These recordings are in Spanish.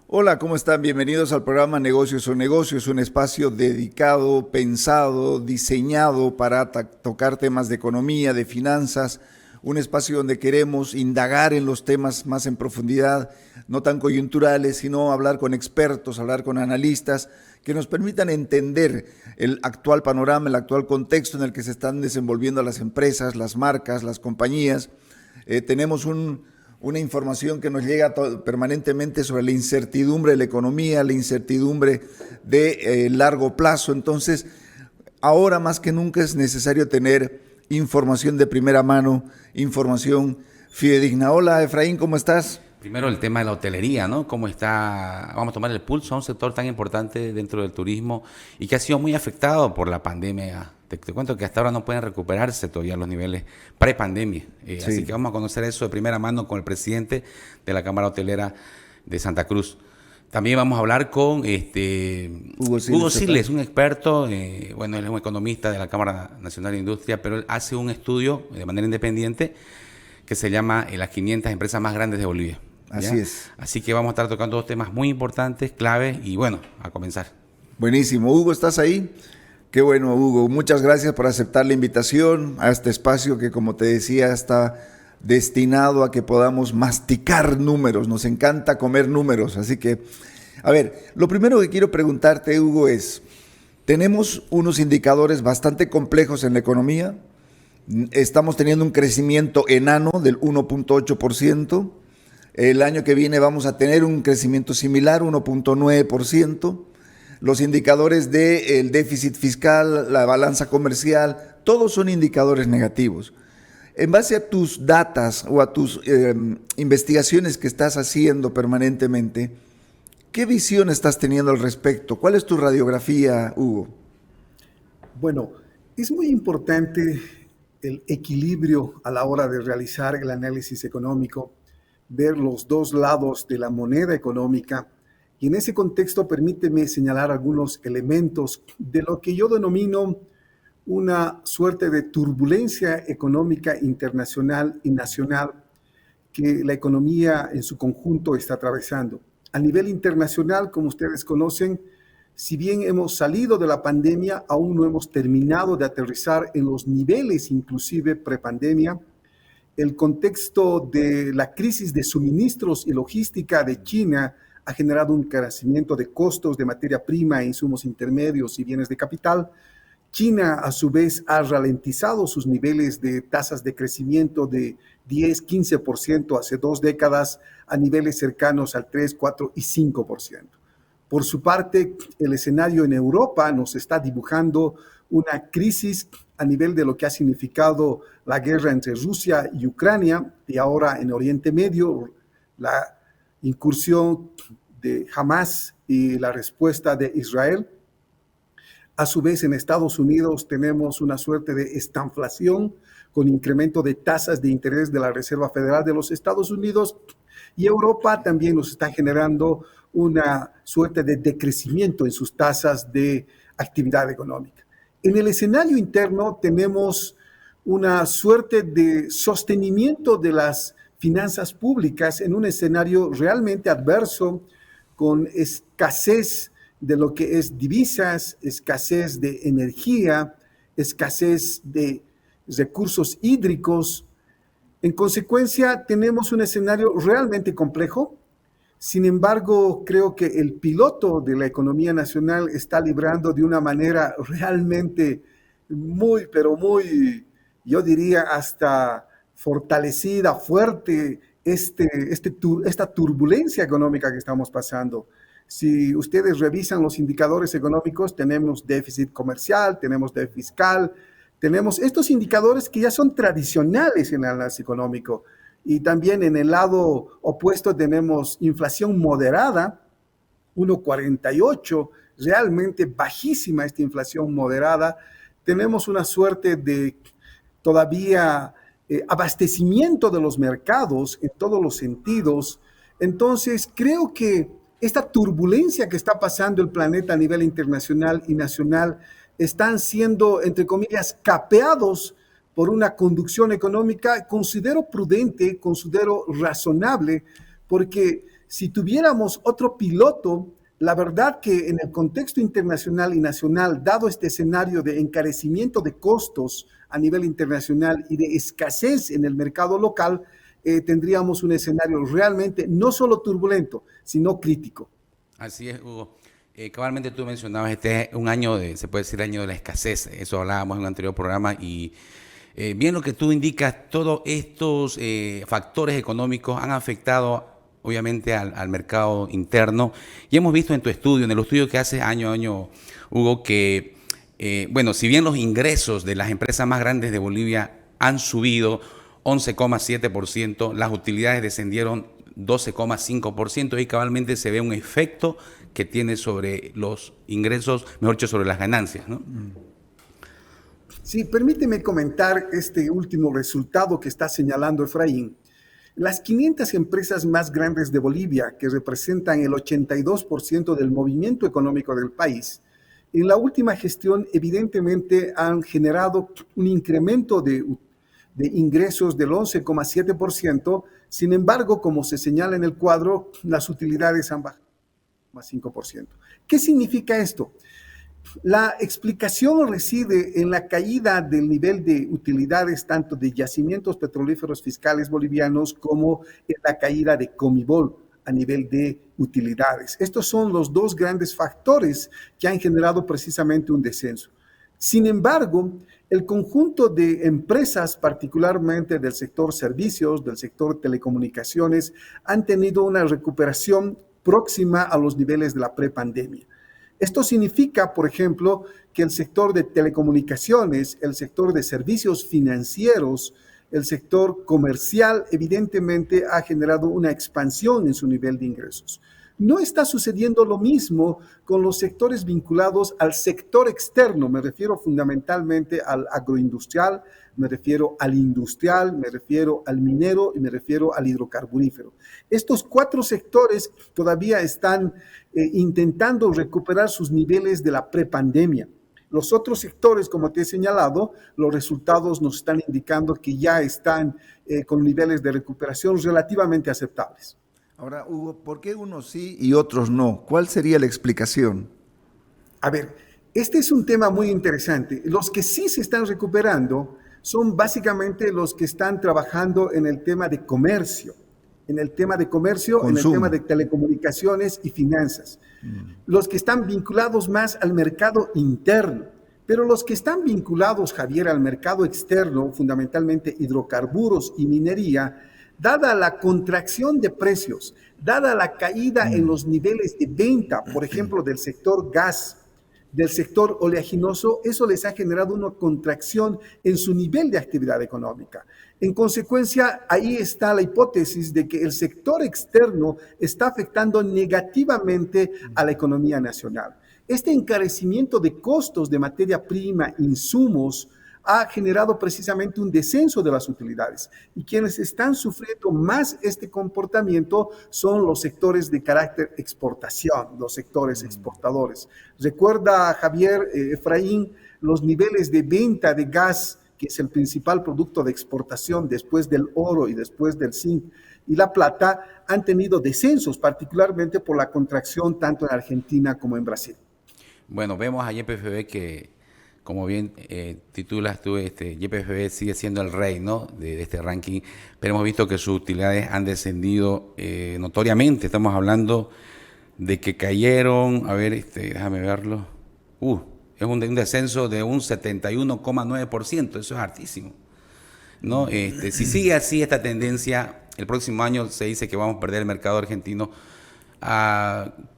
Hola, ¿cómo están? Bienvenidos al programa Negocios o Negocios, un espacio dedicado, pensado, diseñado para tocar temas de economía, de finanzas, un espacio donde queremos indagar en los temas más en profundidad, no tan coyunturales, sino hablar con expertos, hablar con analistas que nos permitan entender el actual panorama, el actual contexto en el que se están desenvolviendo las empresas, las marcas, las compañías. Tenemos una información que nos llega permanentemente sobre la incertidumbre de la economía, la incertidumbre de largo plazo. Entonces, ahora más que nunca es necesario tener información de primera mano, información fidedigna. Hola, Efraín, ¿cómo estás? Primero el tema de la hotelería, ¿no? ¿Cómo está? Vamos a tomar el pulso a un sector tan importante dentro del turismo y que ha sido muy afectado por la pandemia. Te cuento que hasta ahora no pueden recuperarse todavía los niveles pre-pandemia. Así Sí. que vamos a conocer eso de primera mano con el presidente de la Cámara Hotelera de Santa Cruz. También vamos a hablar con Hugo Hugo Siles, ¿qué tal? Siles, un experto, bueno, él es un economista de la Cámara Nacional de Industria, pero él hace un estudio de manera independiente que se llama las 500 empresas más grandes de Bolivia. Así ¿Ya? es. Así que vamos a estar tocando dos temas muy importantes, claves y bueno, a comenzar. Buenísimo. Hugo, ¿estás ahí? Qué bueno, Hugo. Muchas gracias por aceptar la invitación a este espacio que, como te decía, está destinado a que podamos masticar números. Nos encanta comer números. Así que, a ver, lo primero que quiero preguntarte, Hugo, es, tenemos unos indicadores bastante complejos en la economía. Estamos teniendo un crecimiento enano del 1.8%. El año que viene vamos a tener un crecimiento similar, 1.9%. Los indicadores del déficit fiscal, la balanza comercial, todos son indicadores negativos. En base a tus datas o a tus investigaciones que estás haciendo permanentemente, ¿qué visión estás teniendo al respecto? ¿Cuál es tu radiografía, Hugo? Bueno, es muy importante el equilibrio a la hora de realizar el análisis económico, ver los dos lados de la moneda económica. Y en ese contexto, permíteme señalar algunos elementos de lo que yo denomino una suerte de turbulencia económica internacional y nacional que la economía en su conjunto está atravesando. A nivel internacional, como ustedes conocen, si bien hemos salido de la pandemia, aún no hemos terminado de aterrizar en los niveles inclusive prepandemia. El contexto de la crisis de suministros y logística de China ha generado un crecimiento de costos de materia prima, insumos intermedios y bienes de capital. China, a su vez, ha ralentizado sus niveles de tasas de crecimiento de 10-15% hace 2 décadas a niveles cercanos al 3, 4 y 5%. Por su parte, el escenario en Europa nos está dibujando una crisis a nivel de lo que ha significado la guerra entre Rusia y Ucrania y ahora en Oriente Medio, la incursión de Hamas y la respuesta de Israel. A su vez, en Estados Unidos tenemos una suerte de estanflación con incremento de tasas de interés de la Reserva Federal de los Estados Unidos, y Europa también nos está generando una suerte de decrecimiento en sus tasas de actividad económica. En el escenario interno tenemos una suerte de sostenimiento de las finanzas públicas en un escenario realmente adverso, con escasez de lo que es divisas, escasez de energía, escasez de recursos hídricos. En consecuencia, tenemos un escenario realmente complejo. Sin embargo, creo que el piloto de la economía nacional está librando de una manera realmente muy, pero muy, yo diría hasta fortalecida, fuerte, esta turbulencia económica que estamos pasando. Si ustedes revisan los indicadores económicos, tenemos déficit comercial, tenemos déficit fiscal, tenemos estos indicadores que ya son tradicionales en el análisis económico. Y también en el lado opuesto tenemos inflación moderada, 1,48, realmente bajísima esta inflación moderada. Tenemos una suerte de todavía abastecimiento de los mercados en todos los sentidos. Entonces, creo que esta turbulencia que está pasando el planeta a nivel internacional y nacional están siendo, entre comillas, capeados por una conducción económica, considero prudente, considero razonable, porque si tuviéramos otro piloto, la verdad que en el contexto internacional y nacional, dado este escenario de encarecimiento de costos a nivel internacional y de escasez en el mercado local, tendríamos un escenario realmente no solo turbulento, sino crítico. Así es, Hugo. Cabalmente tú mencionabas, este es un año se puede decir, año de la escasez. Eso hablábamos en un anterior programa y bien lo que tú indicas, todos estos factores económicos han afectado obviamente al mercado interno y hemos visto en tu estudio, en el estudio que haces año a año, Hugo, que bueno, si bien los ingresos de las empresas más grandes de Bolivia han subido 11,7%, las utilidades descendieron 12,5% y cabalmente se ve un efecto que tiene sobre los ingresos, mejor dicho, sobre las ganancias, ¿no? Sí, permíteme comentar este último resultado que está señalando Efraín. Las 500 empresas más grandes de Bolivia, que representan el 82% del movimiento económico del país, en la última gestión evidentemente han generado un incremento de ingresos del 11,7%. Sin embargo, como se señala en el cuadro, las utilidades han bajado 5%. ¿Qué significa esto? La explicación reside en la caída del nivel de utilidades tanto de yacimientos petrolíferos fiscales bolivianos como en la caída de Comibol a nivel de utilidades. Estos son los dos grandes factores que han generado precisamente un descenso. Sin embargo, el conjunto de empresas, particularmente del sector servicios, del sector telecomunicaciones, han tenido una recuperación próxima a los niveles de la prepandemia. Esto significa, por ejemplo, que el sector de telecomunicaciones, el sector de servicios financieros, el sector comercial, evidentemente ha generado una expansión en su nivel de ingresos. No está sucediendo lo mismo con los sectores vinculados al sector externo. Me refiero fundamentalmente al agroindustrial, me refiero al industrial, me refiero al minero y me refiero al hidrocarburífero. Estos cuatro sectores todavía están intentando recuperar sus niveles de la prepandemia. Los otros sectores, como te he señalado, los resultados nos están indicando que ya están con niveles de recuperación relativamente aceptables. Ahora, Hugo, ¿por qué unos sí y otros no? ¿Cuál sería la explicación? A ver, este es un tema muy interesante. Los que sí se están recuperando son básicamente los que están trabajando en el tema de comercio, en el tema de comercio, consumo, en el tema de telecomunicaciones y finanzas. Los que están vinculados más al mercado interno, pero los que están vinculados, Javier, al mercado externo, fundamentalmente hidrocarburos y minería, dada la contracción de precios, dada la caída en los niveles de venta, por ejemplo, del sector gas, del sector oleaginoso, eso les ha generado una contracción en su nivel de actividad económica. En consecuencia, ahí está la hipótesis de que el sector externo está afectando negativamente a la economía nacional. Este encarecimiento de costos de materia prima, insumos, ha generado precisamente un descenso de las utilidades. Y quienes están sufriendo más este comportamiento son los sectores de carácter exportación, los sectores exportadores. Recuerda, Javier, Efraín, los niveles de venta de gas, que es el principal producto de exportación después del oro y después del zinc y la plata, han tenido descensos, particularmente por la contracción tanto en Argentina como en Brasil. Bueno, vemos a YPFB que, como bien titulas tú, YPFB sigue siendo el rey, ¿no?, de este ranking, pero hemos visto que sus utilidades han descendido notoriamente. Estamos hablando de que cayeron, a ver, déjame verlo, es un descenso de un 71,9%, eso es hartísimo, ¿no? Si sigue así esta tendencia, el próximo año se dice que vamos a perder el mercado argentino.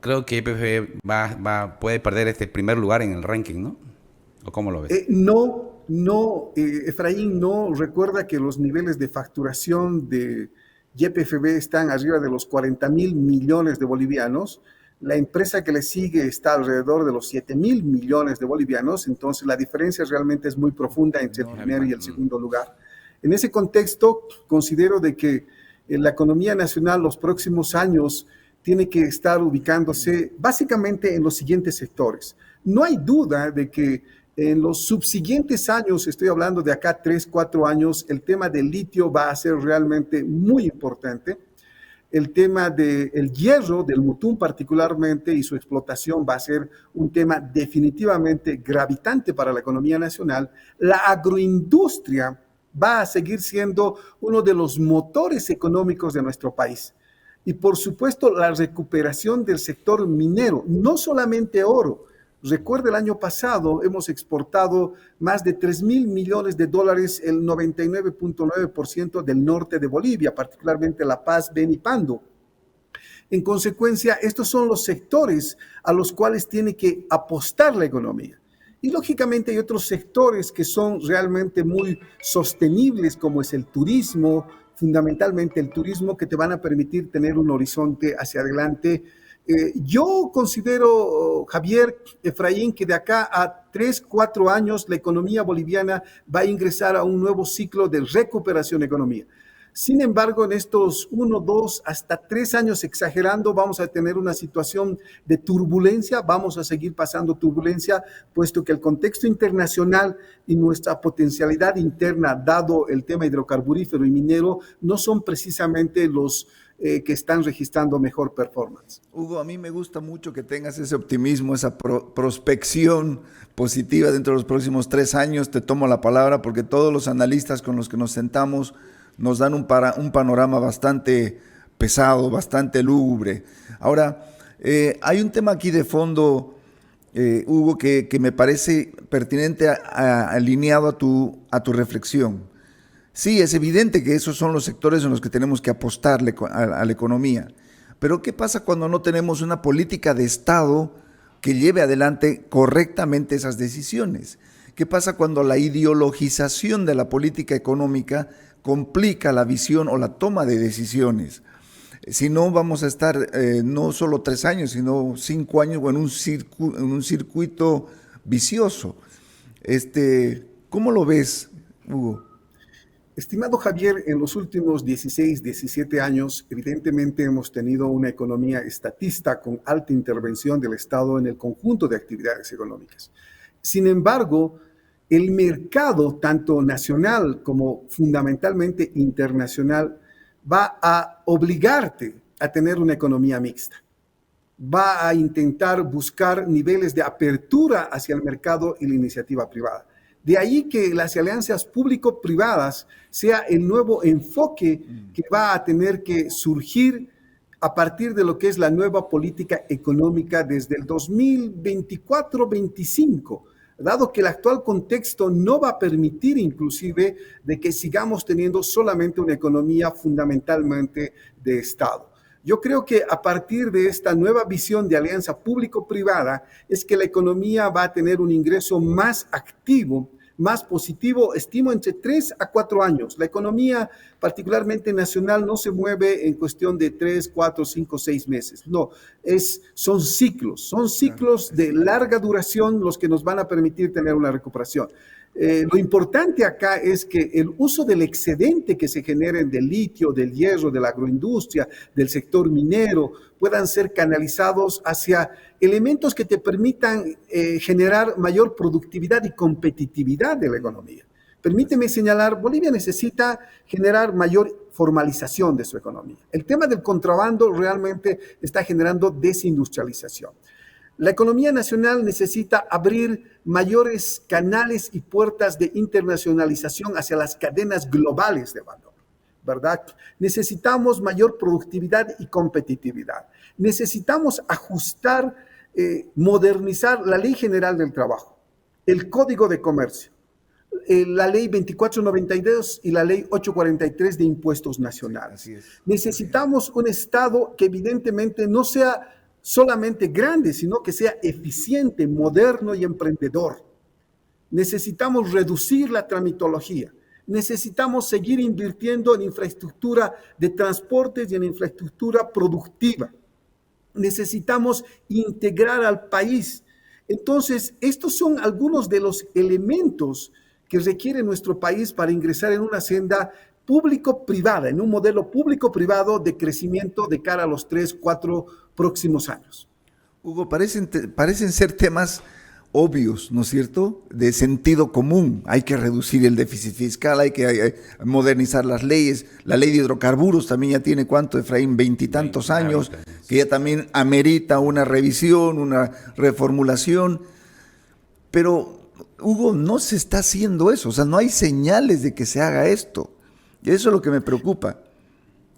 Creo que YPFB puede perder este primer lugar en el ranking, ¿no? ¿O cómo lo ves? No, Efraín, no. Recuerda que los niveles de facturación de YPFB están arriba de los 40,000 millones de bolivianos. La empresa que le sigue está alrededor de los 7,000 millones de bolivianos. Entonces, la diferencia realmente es muy profunda entre el primer y el segundo lugar. En ese contexto, considero de que la economía nacional los próximos años tiene que estar ubicándose básicamente en los siguientes sectores. No hay duda de que en los subsiguientes años, estoy hablando de acá 3, 4 años, el tema del litio va a ser realmente muy importante. El tema del hierro, del mutún particularmente, y su explotación va a ser un tema definitivamente gravitante para la economía nacional. La agroindustria va a seguir siendo uno de los motores económicos de nuestro país. Y por supuesto, la recuperación del sector minero, no solamente oro. Recuerda, el año pasado hemos exportado más de 3.000 millones de dólares, el 99.9% del norte de Bolivia, particularmente La Paz, Beni y Pando. En consecuencia, estos son los sectores a los cuales tiene que apostar la economía. Y lógicamente hay otros sectores que son realmente muy sostenibles, como es el turismo, fundamentalmente el turismo, que te van a permitir tener un horizonte hacia adelante. Yo considero, Javier, Efraín, que de acá a 3, 4 años la economía boliviana va a ingresar a un nuevo ciclo de recuperación económica. Sin embargo, en estos 1, 2, hasta 3 años, exagerando, vamos a tener una situación de turbulencia, vamos a seguir pasando turbulencia, puesto que el contexto internacional y nuestra potencialidad interna, dado el tema hidrocarburífero y minero, no son precisamente los que están registrando mejor performance. Hugo, a mí me gusta mucho que tengas ese optimismo, esa prospección positiva dentro de los próximos 3 años. Te tomo la palabra porque todos los analistas con los que nos sentamos nos dan un panorama bastante pesado, bastante lúgubre. Ahora, hay un tema aquí de fondo, Hugo, que me parece pertinente, alineado a tu reflexión. Sí, es evidente que esos son los sectores en los que tenemos que apostarle a la economía. Pero ¿qué pasa cuando no tenemos una política de Estado que lleve adelante correctamente esas decisiones? ¿Qué pasa cuando la ideologización de la política económica complica la visión o la toma de decisiones? Si no, vamos a estar no solo 3 años, sino 5 años o en un circuito vicioso. ¿Cómo lo ves, Hugo? Estimado Javier, en los últimos 16, 17 años, evidentemente hemos tenido una economía estatista con alta intervención del Estado en el conjunto de actividades económicas. Sin embargo, el mercado, tanto nacional como fundamentalmente internacional, va a obligarte a tener una economía mixta. Va a intentar buscar niveles de apertura hacia el mercado y la iniciativa privada. De ahí que las alianzas público-privadas sea el nuevo enfoque que va a tener que surgir a partir de lo que es la nueva política económica desde el 2024-25, dado que el actual contexto no va a permitir inclusive de que sigamos teniendo solamente una economía fundamentalmente de Estado. Yo creo que a partir de esta nueva visión de alianza público-privada es que la economía va a tener un ingreso más activo, más positivo, estimo entre 3 a 4 años. La economía, particularmente nacional, no se mueve en cuestión de 3, 4, 5, 6 meses. No, son ciclos de larga duración los que nos van a permitir tener una recuperación. Lo importante acá es que el uso del excedente que se genere del litio, del hierro, de la agroindustria, del sector minero, puedan ser canalizados hacia elementos que te permitan generar mayor productividad y competitividad de la economía. Permíteme señalar, Bolivia necesita generar mayor formalización de su economía. El tema del contrabando realmente está generando desindustrialización. La economía nacional necesita abrir mayores canales y puertas de internacionalización hacia las cadenas globales de valor, ¿verdad? Necesitamos mayor productividad y competitividad. Necesitamos ajustar, modernizar la Ley General del Trabajo, el Código de Comercio, la Ley 2492 y la Ley 843 de Impuestos Nacionales. Así es. Necesitamos un Estado que evidentemente no sea solamente grande, sino que sea eficiente, moderno y emprendedor. Necesitamos reducir la tramitología. Necesitamos seguir invirtiendo en infraestructura de transportes y en infraestructura productiva. Necesitamos integrar al país. Entonces, estos son algunos de los elementos que requiere nuestro país para ingresar en una senda público-privada, en un modelo público-privado de crecimiento de cara a los 3, 4 próximos años. Hugo, parecen ser temas obvios, ¿no es cierto?, de sentido común. Hay que reducir el déficit fiscal, hay que modernizar las leyes. La ley de hidrocarburos también ya tiene, ¿cuánto, Efraín? 20 y tantos años, que ya también amerita una revisión, una reformulación. Pero, Hugo, no se está haciendo eso, o sea, no hay señales de que se haga esto. Y eso es lo que me preocupa.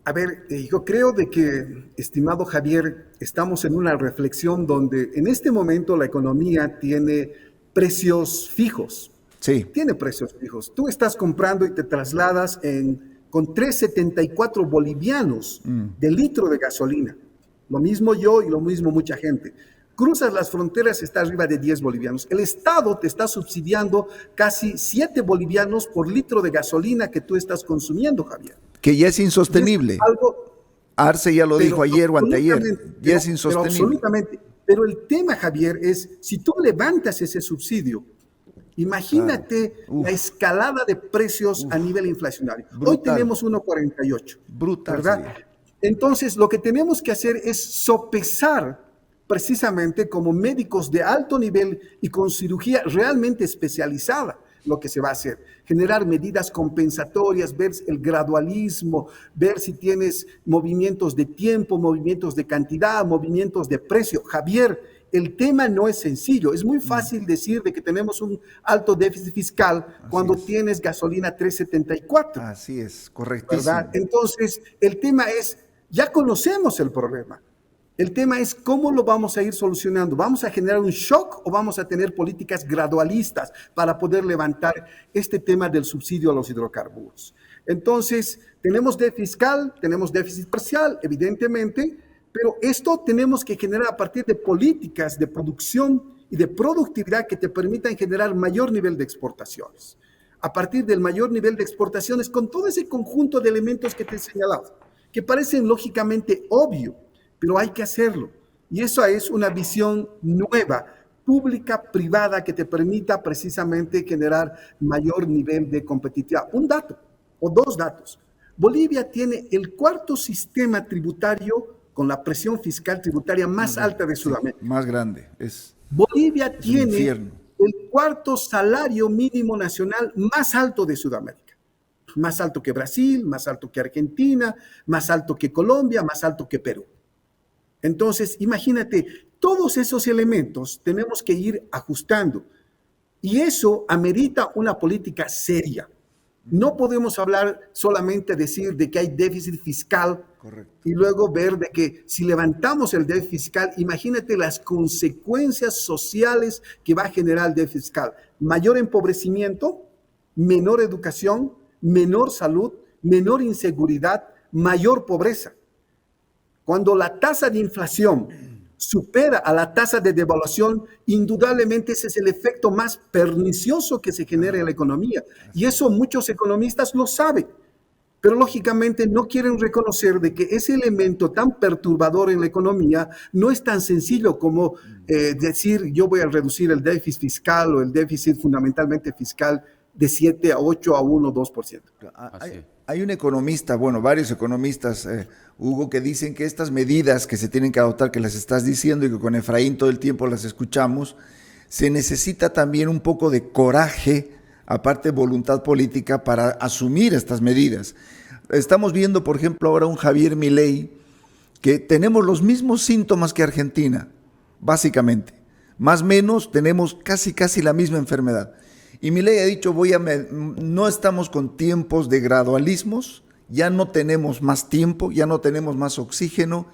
A ver, yo creo de que, estimado Javier, estamos en una reflexión donde en este momento la economía tiene precios fijos. Sí. Tiene precios fijos. Tú estás comprando y te trasladas con 3,74 bolivianos de litro de gasolina. Lo mismo yo y lo mismo mucha gente. Cruzas las fronteras, está arriba de 10 bolivianos. El Estado te está subsidiando casi 7 bolivianos por litro de gasolina que tú estás consumiendo, Javier. Que ya es insostenible. Arce ya lo dijo ayer o anteayer. Ya es insostenible. Pero absolutamente. Pero el tema, Javier, es si tú levantas ese subsidio, imagínate la escalada de precios a nivel inflacionario. Brutal. Hoy tenemos 1,48. Brutal. ¿Verdad? Sería. Entonces, lo que tenemos que hacer es sopesar precisamente como médicos de alto nivel y con cirugía realmente especializada lo que se va a hacer, generar medidas compensatorias, ver el gradualismo, ver si tienes movimientos de tiempo, movimientos de cantidad, movimientos de precio. Javier, el tema no es sencillo, es muy fácil decir de que tenemos un alto déficit fiscal cuando tienes gasolina 3,74. Así es, correctísimo. ¿Verdad? Entonces, el tema es, ya conocemos el problema. El tema es cómo lo vamos a ir solucionando. ¿Vamos a generar un shock o vamos a tener políticas gradualistas para poder levantar este tema del subsidio a los hidrocarburos? Entonces, tenemos déficit fiscal, tenemos déficit parcial, evidentemente, pero esto tenemos que generar a partir de políticas de producción y de productividad que te permitan generar mayor nivel de exportaciones. A partir del mayor nivel de exportaciones, con todo ese conjunto de elementos que te he señalado, que parecen lógicamente obvio, pero hay que hacerlo. Y eso es una visión nueva, pública, privada, que te permita precisamente generar mayor nivel de competitividad. Un dato o dos datos. Bolivia tiene el cuarto sistema tributario con la presión fiscal tributaria más alta de Sudamérica. Más grande. Bolivia tiene el cuarto salario mínimo nacional más alto de Sudamérica. Más alto que Brasil, más alto que Argentina, más alto que Colombia, más alto que Perú. Entonces, imagínate, todos esos elementos tenemos que ir ajustando y eso amerita una política seria. No podemos hablar solamente decir de que hay déficit fiscal. Correcto. Y luego ver de que si levantamos el déficit fiscal, imagínate las consecuencias sociales que va a generar el déficit fiscal. Mayor empobrecimiento, menor educación, menor salud, menor inseguridad, mayor pobreza. Cuando la tasa de inflación supera a la tasa de devaluación, indudablemente ese es el efecto más pernicioso que se genera en la economía. Y eso muchos economistas lo saben, pero lógicamente no quieren reconocer de que ese elemento tan perturbador en la economía no es tan sencillo como decir yo voy a reducir el déficit fiscal o el déficit fundamentalmente fiscal de 7 a 8 a 1, 2%. Hay un economista, bueno, varios economistas, Hugo, que dicen que estas medidas que se tienen que adoptar, que las estás diciendo y que con Efraín todo el tiempo las escuchamos, se necesita también un poco de coraje, aparte de voluntad política, para asumir estas medidas. Estamos viendo, por ejemplo, ahora un Javier Milei, que tenemos los mismos síntomas que Argentina, básicamente. Más o menos tenemos casi la misma enfermedad. Y Milei ha dicho, no estamos con tiempos de gradualismos, ya no tenemos más tiempo, ya no tenemos más oxígeno,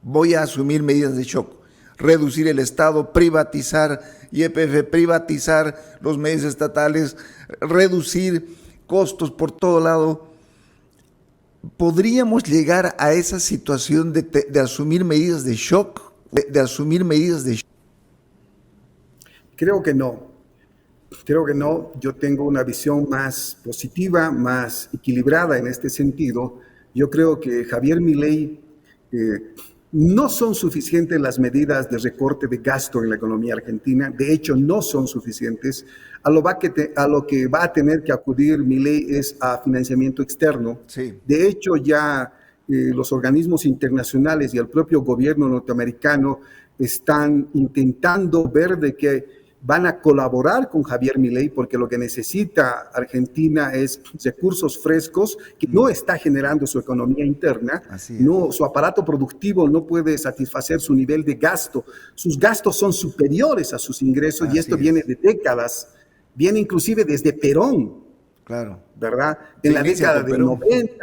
voy a asumir medidas de shock, reducir el Estado, privatizar YPF, privatizar los medios estatales, reducir costos por todo lado. ¿Podríamos llegar a esa situación de asumir medidas de shock? Creo que no. Creo que no, yo tengo una visión más positiva, más equilibrada en este sentido. Yo creo que Javier Milei no son suficientes las medidas de recorte de gasto en la economía argentina. De hecho, no son suficientes. A lo que va a tener que acudir Milei es a financiamiento externo. Sí. De hecho, ya los organismos internacionales y el propio gobierno norteamericano están intentando ver de que van a colaborar con Javier Milei porque lo que necesita Argentina es recursos frescos que no está generando su economía interna, no, su aparato productivo no puede satisfacer su nivel de gasto, sus gastos son superiores a sus ingresos y esto viene de décadas, viene inclusive desde Perón. Claro. ¿Verdad? En la década del 90,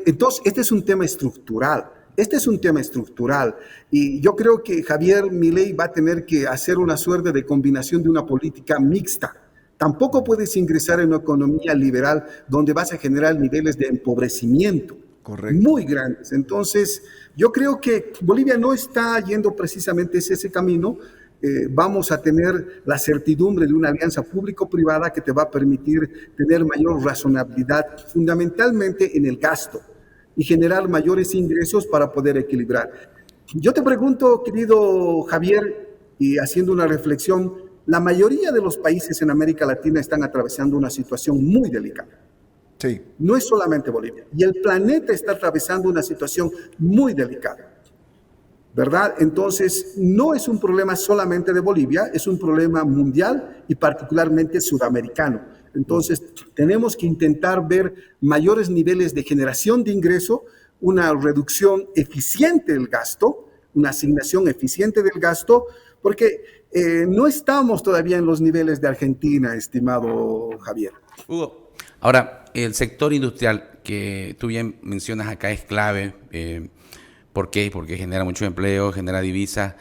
entonces este es un tema estructural. Este es un tema estructural y yo creo que Javier Milei va a tener que hacer una suerte de combinación de una política mixta. Tampoco puedes ingresar en una economía liberal donde vas a generar niveles de empobrecimiento muy grandes. Entonces, yo creo que Bolivia no está yendo precisamente ese camino. Vamos a tener la certidumbre de una alianza público-privada que te va a permitir tener mayor razonabilidad, fundamentalmente en el gasto, y generar mayores ingresos para poder equilibrar. Yo te pregunto, querido Javier, y haciendo una reflexión, la mayoría de los países en América Latina están atravesando una situación muy delicada. Sí. No es solamente Bolivia, y el planeta está atravesando una situación muy delicada, ¿verdad? Entonces, no es un problema solamente de Bolivia, es un problema mundial y particularmente sudamericano. Entonces, tenemos que intentar ver mayores niveles de generación de ingreso, una reducción eficiente del gasto, una asignación eficiente del gasto, porque no estamos todavía en los niveles de Argentina, estimado Javier. Hugo, ahora, el sector industrial que tú bien mencionas acá es clave. ¿Por qué? Porque genera mucho empleo, genera divisas.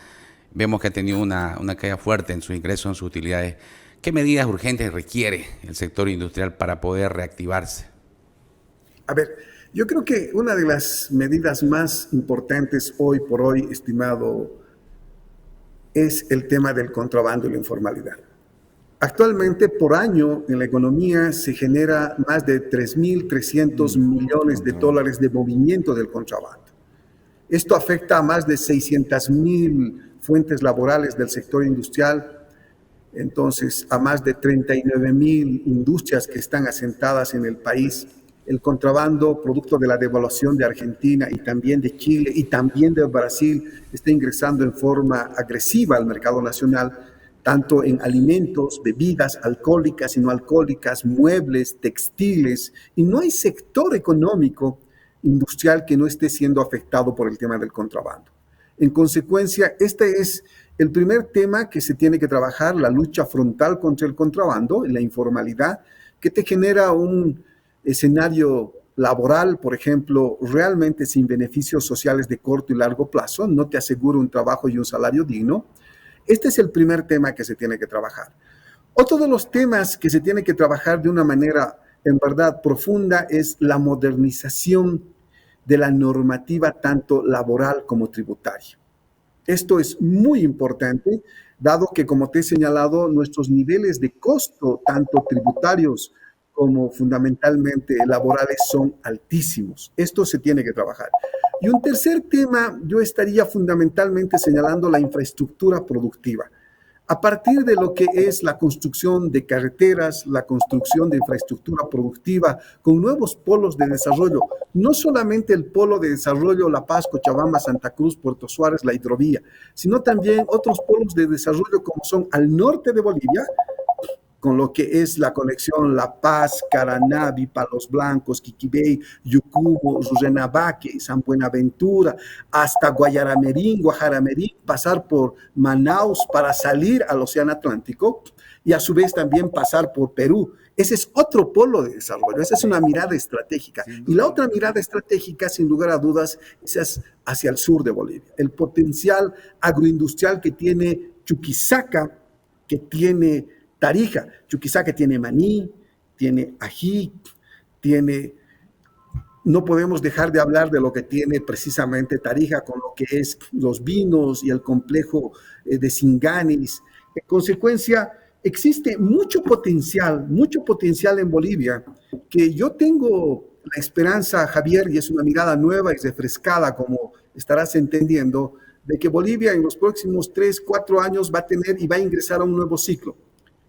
Vemos que ha tenido una caída fuerte en sus ingresos, en sus utilidades. ¿Qué medidas urgentes requiere el sector industrial para poder reactivarse? A ver, yo creo que una de las medidas más importantes hoy por hoy, estimado, es el tema del contrabando y la informalidad. Actualmente, por año, en la economía se genera más de 3.300 millones de dólares de movimiento del contrabando. Esto afecta a más de 600.000 fuentes laborales del sector industrial, entonces a más de 39.000 industrias que están asentadas en el país. El contrabando, producto de la devaluación de Argentina y también de Chile y también de Brasil, está ingresando en forma agresiva al mercado nacional, tanto en alimentos, bebidas alcohólicas y no alcohólicas, muebles, textiles, y no hay sector económico industrial que no esté siendo afectado por el tema del contrabando. En consecuencia, este es el primer tema que se tiene que trabajar, la lucha frontal contra el contrabando, la informalidad, que te genera un escenario laboral, por ejemplo, realmente sin beneficios sociales de corto y largo plazo, no te asegura un trabajo y un salario digno. Este es el primer tema que se tiene que trabajar. Otro de los temas que se tiene que trabajar de una manera en verdad profunda es la modernización de la normativa tanto laboral como tributaria. Esto es muy importante, dado que, como te he señalado, nuestros niveles de costo, tanto tributarios como fundamentalmente laborales, son altísimos. Esto se tiene que trabajar. Y un tercer tema, yo estaría fundamentalmente señalando la infraestructura productiva. A partir de lo que es la construcción de carreteras, la construcción de infraestructura productiva con nuevos polos de desarrollo, no solamente el polo de desarrollo La Paz, Cochabamba, Santa Cruz, Puerto Suárez, la hidrovía, sino también otros polos de desarrollo como son al norte de Bolivia, con lo que es la conexión La Paz, Caranavi, Palos Blancos, Quiquibey, Yucubo, Rurrenabaque, San Buenaventura, hasta Guayaramerín, Guajaramerín, pasar por Manaus para salir al Océano Atlántico y a su vez también pasar por Perú. Ese es otro polo de desarrollo, esa es una mirada estratégica. Y la otra mirada estratégica, sin lugar a dudas, es hacia el sur de Bolivia. El potencial agroindustrial que tiene Chuquisaca, que tiene Tarija. Chuquisaca tiene maní, tiene ají, no podemos dejar de hablar de lo que tiene precisamente Tarija con lo que es los vinos y el complejo de Singanis. En consecuencia, existe mucho potencial en Bolivia, que yo tengo la esperanza, Javier, y es una mirada nueva y refrescada, como estarás entendiendo, de que Bolivia en los próximos 3, 4 años va a tener y va a ingresar a un nuevo ciclo.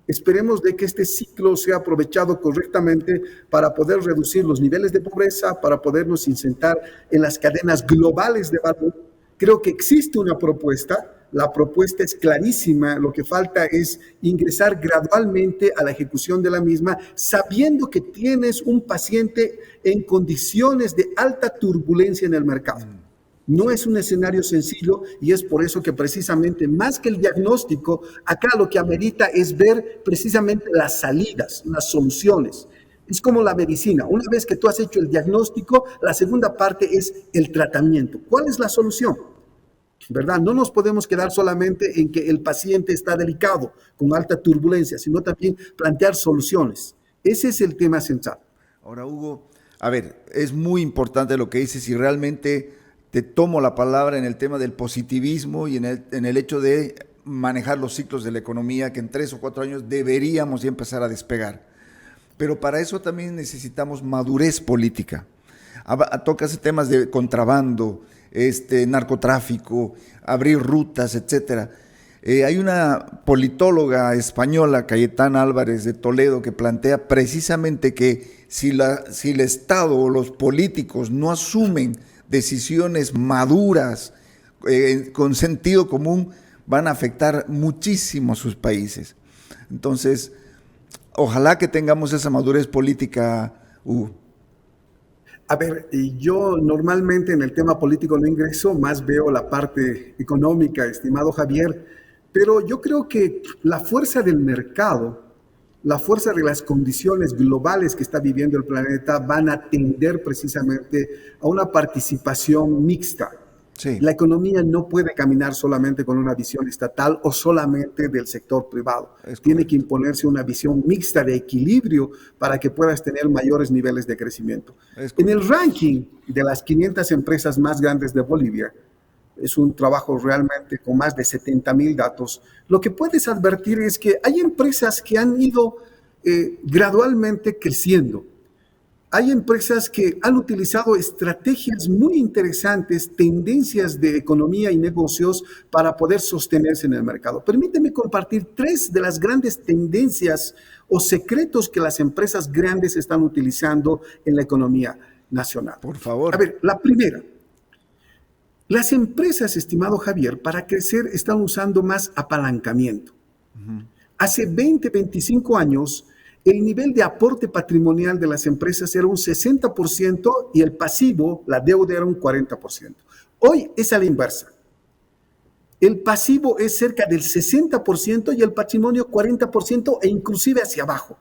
Esperemos de que este ciclo sea aprovechado correctamente para poder reducir los niveles de pobreza, para podernos insertar en las cadenas globales de valor. Creo que existe una propuesta, la propuesta es clarísima, lo que falta es ingresar gradualmente a la ejecución de la misma, sabiendo que tienes un paciente en condiciones de alta turbulencia en el mercado. No es un escenario sencillo y es por eso que precisamente más que el diagnóstico, acá lo que amerita es ver precisamente las salidas, las soluciones. Es como la medicina. Una vez que tú has hecho el diagnóstico, la segunda parte es el tratamiento. ¿Cuál es la solución? ¿Verdad? No nos podemos quedar solamente en que el paciente está delicado, con alta turbulencia, sino también plantear soluciones. Ese es el tema central. Ahora, Hugo, a ver, es muy importante lo que dices y realmente te tomo la palabra en el tema del positivismo y en el hecho de manejar los ciclos de la economía, que en 3 o 4 años deberíamos ya empezar a despegar. Pero para eso también necesitamos madurez política. Tocas temas de contrabando, narcotráfico, abrir rutas, etcétera. Hay una politóloga española, Cayetana Álvarez de Toledo, que plantea precisamente que si el Estado o los políticos no asumen decisiones maduras, con sentido común, van a afectar muchísimo a sus países. Entonces, ojalá que tengamos esa madurez política, Hugo. A ver, yo normalmente en el tema político no ingreso, más veo la parte económica, estimado Javier, pero yo creo que la fuerza del mercado, la fuerza de las condiciones globales que está viviendo el planeta van a tender precisamente a una participación mixta. Sí. La economía no puede caminar solamente con una visión estatal o solamente del sector privado. Tiene que imponerse una visión mixta de equilibrio para que puedas tener mayores niveles de crecimiento. En el ranking de las 500 empresas más grandes de Bolivia, es un trabajo realmente con más de 70,000 datos, lo que puedes advertir es que hay empresas que han ido gradualmente creciendo. Hay empresas que han utilizado estrategias muy interesantes, tendencias de economía y negocios para poder sostenerse en el mercado. Permíteme compartir 3 de las grandes tendencias o secretos que las empresas grandes están utilizando en la economía nacional. Por favor. A ver, la primera. Las empresas, estimado Javier, para crecer están usando más apalancamiento. Hace 20, 25 años, el nivel de aporte patrimonial de las empresas era un 60% y el pasivo, la deuda, era un 40%. Hoy es a la inversa. El pasivo es cerca del 60% y el patrimonio 40% e inclusive hacia abajo.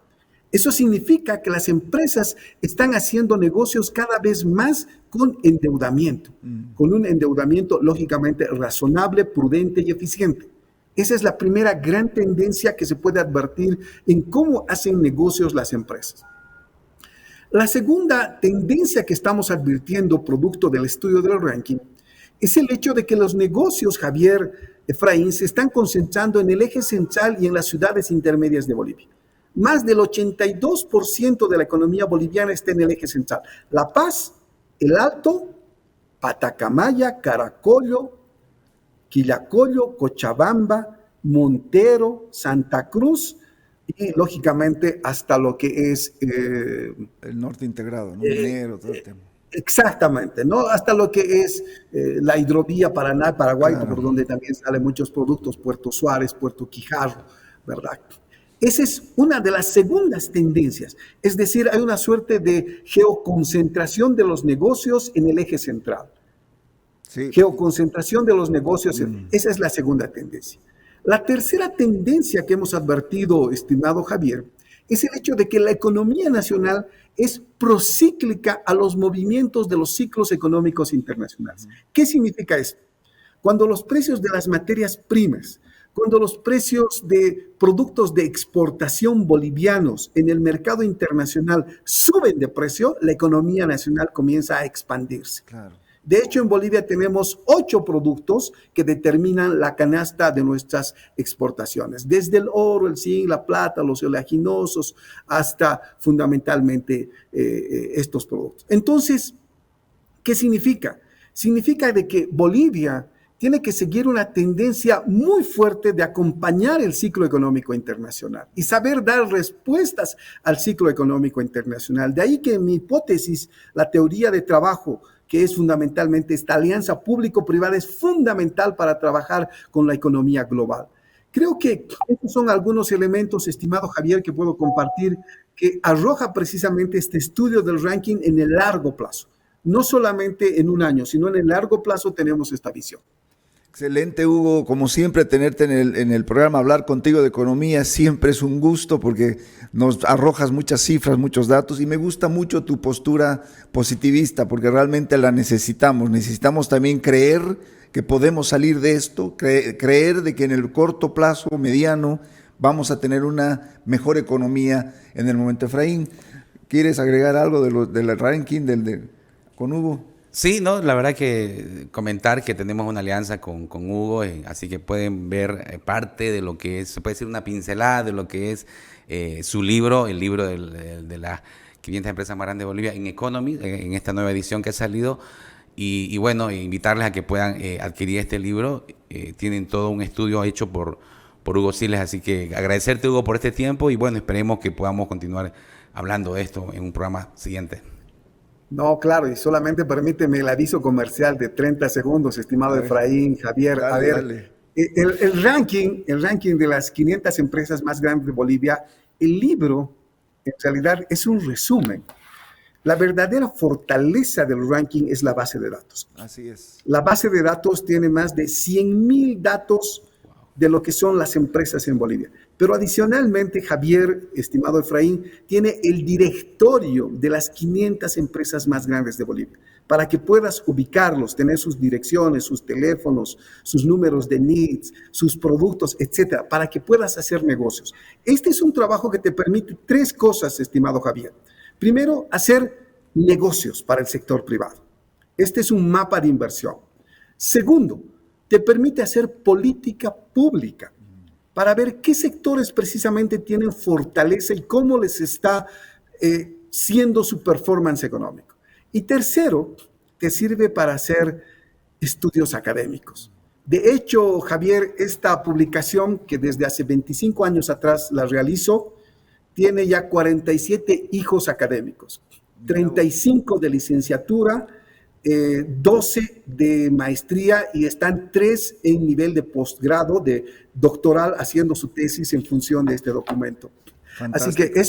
Eso significa que las empresas están haciendo negocios cada vez más con endeudamiento, con un endeudamiento lógicamente razonable, prudente y eficiente. Esa es la primera gran tendencia que se puede advertir en cómo hacen negocios las empresas. La segunda tendencia que estamos advirtiendo, producto del estudio del ranking, es el hecho de que los negocios, Javier, Efraín, se están concentrando en el eje central y en las ciudades intermedias de Bolivia. Más del 82% de la economía boliviana está en el eje central. La Paz, El Alto, Patacamaya, Caracollo, Quillacollo, Cochabamba, Montero, Santa Cruz y lógicamente hasta lo que es el norte integrado, ¿no? Minero, todo el tema. Exactamente, ¿no? Hasta lo que es la hidrovía Paraná-Paraguay, claro, por donde también salen muchos productos, Puerto Suárez, Puerto Quijarro, ¿verdad? Esa es una de las segundas tendencias, es decir, hay una suerte de geoconcentración de los negocios en el eje central. Sí. Geoconcentración de los negocios, esa es la segunda tendencia. La tercera tendencia que hemos advertido, estimado Javier, es el hecho de que la economía nacional es procíclica a los movimientos de los ciclos económicos internacionales. ¿Qué significa esto? Cuando los precios de las materias primas, cuando los precios de productos de exportación bolivianos en el mercado internacional suben de precio, la economía nacional comienza a expandirse. Claro. De hecho, en Bolivia tenemos 8 productos que determinan la canasta de nuestras exportaciones, desde el oro, el zinc, la plata, los oleaginosos, hasta fundamentalmente estos productos. Entonces, ¿qué significa? Significa de que Bolivia tiene que seguir una tendencia muy fuerte de acompañar el ciclo económico internacional y saber dar respuestas al ciclo económico internacional. De ahí que en mi hipótesis, la teoría de trabajo que es fundamentalmente esta alianza público-privada, es fundamental para trabajar con la economía global. Creo que estos son algunos elementos, estimado Javier, que puedo compartir, que arroja precisamente este estudio del ranking en el largo plazo. No solamente en un año, sino en el largo plazo tenemos esta visión. Excelente, Hugo. Como siempre, tenerte en el programa, hablar contigo de economía, siempre es un gusto porque nos arrojas muchas cifras, muchos datos, y me gusta mucho tu postura positivista porque realmente la necesitamos. Necesitamos también creer que podemos salir de esto, creer de que en el corto plazo, mediano, vamos a tener una mejor economía en el momento. Efraín, ¿quieres agregar algo del ranking con Hugo? Sí, no, la verdad que comentar que tenemos una alianza con Hugo, así que pueden ver parte de lo que es, se puede decir una pincelada de lo que es su libro, el libro de las 500 empresas más grandes de Bolivia en Economy, en esta nueva edición que ha salido, y bueno, invitarles a que puedan adquirir este libro. Tienen todo un estudio hecho por Hugo Siles, así que agradecerte, Hugo, por este tiempo, y bueno, esperemos que podamos continuar hablando de esto en un programa siguiente. No, claro, y solamente permíteme el aviso comercial de 30 segundos, estimado Efraín, Javier. Dale, a ver, dale. el ranking de las 500 empresas más grandes de Bolivia, el libro en realidad es un resumen. La verdadera fortaleza del ranking es la base de datos. Así es. La base de datos tiene más de 100.000 datos de lo que son las empresas en Bolivia. Pero adicionalmente, Javier, estimado Efraín, tiene el directorio de las 500 empresas más grandes de Bolivia, para que puedas ubicarlos, tener sus direcciones, sus teléfonos, sus números de NIDS, sus productos, etcétera, para que puedas hacer negocios. Este es un trabajo que te permite 3 cosas, estimado Javier. Primero, hacer negocios para el sector privado. Este es un mapa de inversión. Segundo, te permite hacer política pública para ver qué sectores precisamente tienen fortaleza y cómo les está siendo su performance económico. Y tercero, te sirve para hacer estudios académicos. De hecho, Javier, esta publicación que desde hace 25 años atrás la realizo, tiene ya 47 hijos académicos, 35 de licenciatura, 12 de maestría y están 3 en nivel de posgrado, de doctoral, haciendo su tesis en función de este documento. Fantástico. Así que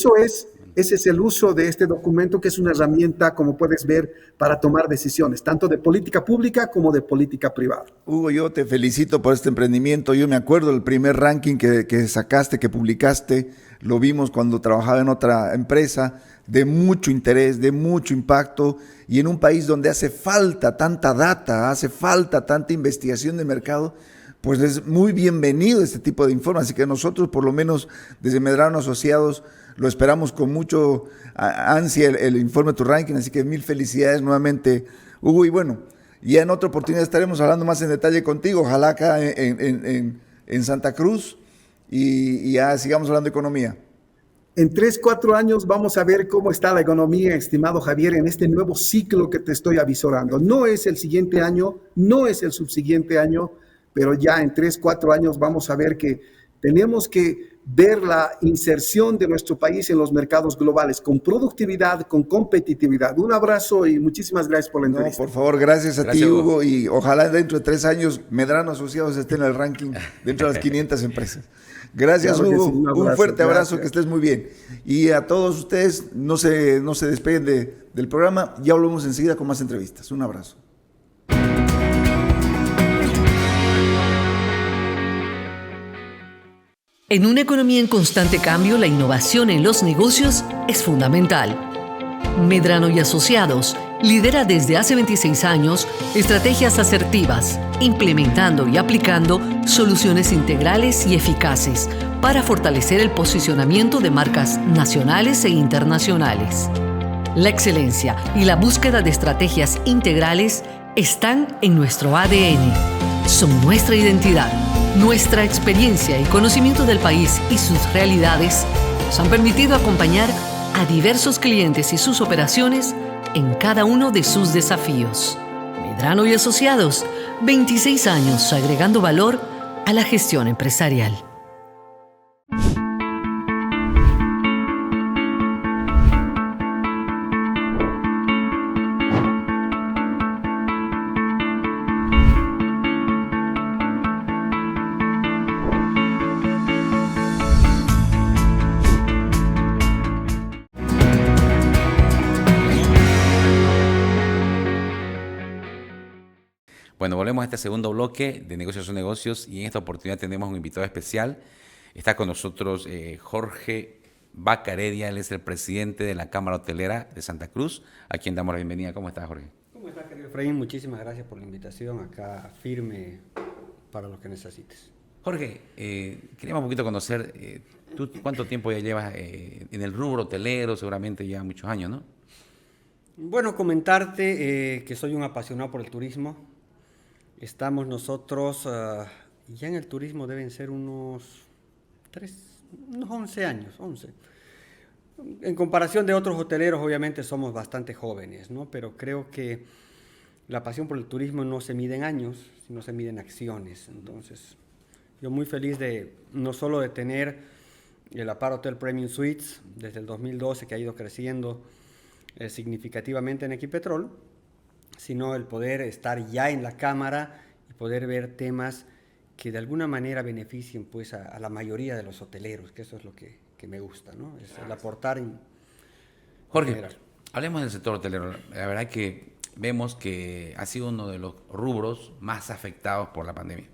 ese es el uso de este documento, que es una herramienta, como puedes ver, para tomar decisiones, tanto de política pública como de política privada. Hugo, yo te felicito por este emprendimiento. Yo me acuerdo del primer ranking que sacaste, que publicaste, lo vimos cuando trabajaba en otra empresa, de mucho interés, de mucho impacto, y en un país donde hace falta tanta data, hace falta tanta investigación de mercado, pues es muy bienvenido este tipo de informe. Así que nosotros, por lo menos desde Medrano Asociados, lo esperamos con mucho ansia el informe de tu ranking, así que mil felicidades nuevamente, Hugo. Y bueno, ya en otra oportunidad estaremos hablando más en detalle contigo, ojalá acá en Santa Cruz, y ya sigamos hablando de economía. En 3, 4 años vamos a ver cómo está la economía, estimado Javier, en este nuevo ciclo que te estoy avisorando. No es el siguiente año, no es el subsiguiente año, pero ya en 3, 4 años vamos a ver que tenemos que ver la inserción de nuestro país en los mercados globales, con productividad, con competitividad. Un abrazo y muchísimas gracias por la entrevista. No, por favor, gracias a ti, Hugo, y ojalá dentro de 3 años Medrano Asociados esté en el ranking dentro de las 500 empresas. Gracias, claro, Hugo. Sí, un fuerte abrazo, que estés muy bien. Y a todos ustedes, no se despeguen del programa. Ya volvemos enseguida con más entrevistas. Un abrazo. En una economía en constante cambio, la innovación en los negocios es fundamental. Medrano y Asociados lidera desde hace 26 años estrategias asertivas, implementando y aplicando soluciones integrales y eficaces para fortalecer el posicionamiento de marcas nacionales e internacionales. La excelencia y la búsqueda de estrategias integrales están en nuestro ADN. Son nuestra identidad. Nuestra experiencia y conocimiento del país y sus realidades nos han permitido acompañar a diversos clientes y sus operaciones en cada uno de sus desafíos. Medrano y Asociados, 26 años agregando valor a la gestión empresarial. Bueno, volvemos a este segundo bloque de Negocios son Negocios y en esta oportunidad tenemos un invitado especial. Está con nosotros Jorge Vaca Heredia, él es el presidente de la Cámara Hotelera de Santa Cruz, a quien damos la bienvenida. ¿Cómo estás, Jorge? ¿Cómo estás, querido Efraín? Muchísimas gracias por la invitación, acá firme para lo que necesites. Jorge, queríamos un poquito conocer, ¿tú cuánto tiempo ya llevas en el rubro hotelero? Seguramente ya muchos años, ¿no? Bueno, comentarte que soy un apasionado por el turismo. Estamos nosotros, ya en el turismo deben ser unos 11 años, 11. En comparación de otros hoteleros, obviamente somos bastante jóvenes, ¿no? Pero creo que la pasión por el turismo no se mide en años, sino se mide en acciones. Entonces, yo muy feliz de no solo de tener el Apar Hotel Premium Suites desde el 2012, que ha ido creciendo significativamente en Equipetrol, sino el poder estar ya en la Cámara y poder ver temas que de alguna manera beneficien pues a la mayoría de los hoteleros, que eso es lo que me gusta, ¿no? Es el aportar en Jorge, general. hablemos del sector hotelero. La verdad que vemos que ha sido uno de los rubros más afectados por la pandemia.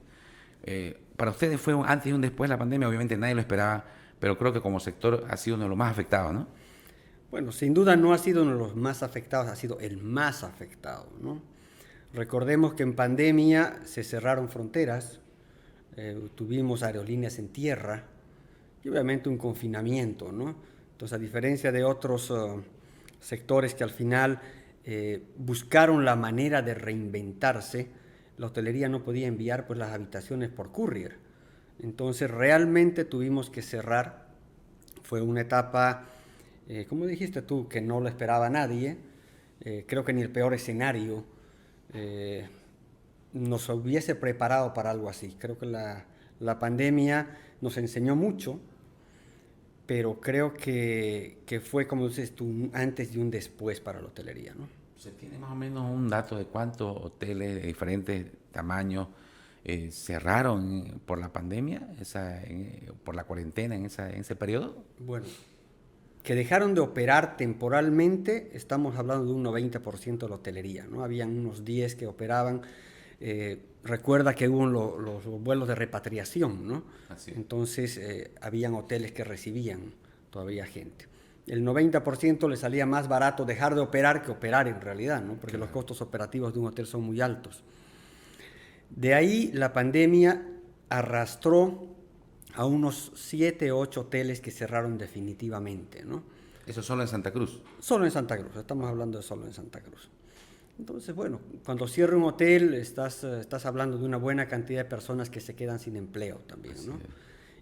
Para ustedes fue un antes y un después de la pandemia, obviamente nadie lo esperaba, pero creo que como sector ha sido uno de los más afectados, ¿no? Bueno, sin duda no ha sido uno de los más afectados, ha sido el más afectado, ¿no? Recordemos que en pandemia se cerraron fronteras, tuvimos aerolíneas en tierra y obviamente un confinamiento, ¿no? Entonces, a diferencia de otros sectores que al final buscaron la manera de reinventarse, la hotelería no podía enviar pues, las habitaciones por courier. Entonces, realmente tuvimos que cerrar. Fue una etapa, como dijiste tú, que no lo esperaba nadie. Creo que ni el peor escenario nos hubiese preparado para algo así. Creo que la pandemia nos enseñó mucho, pero creo que fue, como dices tú, un antes y un después para la hotelería, ¿no? ¿Se tiene más o menos un dato de cuántos hoteles de diferentes tamaños cerraron por la pandemia, por la cuarentena en ese periodo? Bueno, que dejaron de operar temporalmente, estamos hablando de un 90% de la hotelería, ¿no? Habían unos 10 que operaban. Recuerda que hubo los vuelos de repatriación, ¿no? Así. Entonces, habían hoteles que recibían todavía gente. El 90% le salía más barato dejar de operar que operar en realidad, ¿no? Porque los costos operativos de un hotel son muy altos. De ahí la pandemia arrastró a unos 7 o 8 hoteles que cerraron definitivamente, ¿no? ¿Eso solo en Santa Cruz? Solo en Santa Cruz, estamos hablando de solo en Santa Cruz. Entonces, bueno, cuando cierra un hotel estás hablando de una buena cantidad de personas que se quedan sin empleo también, ¿no?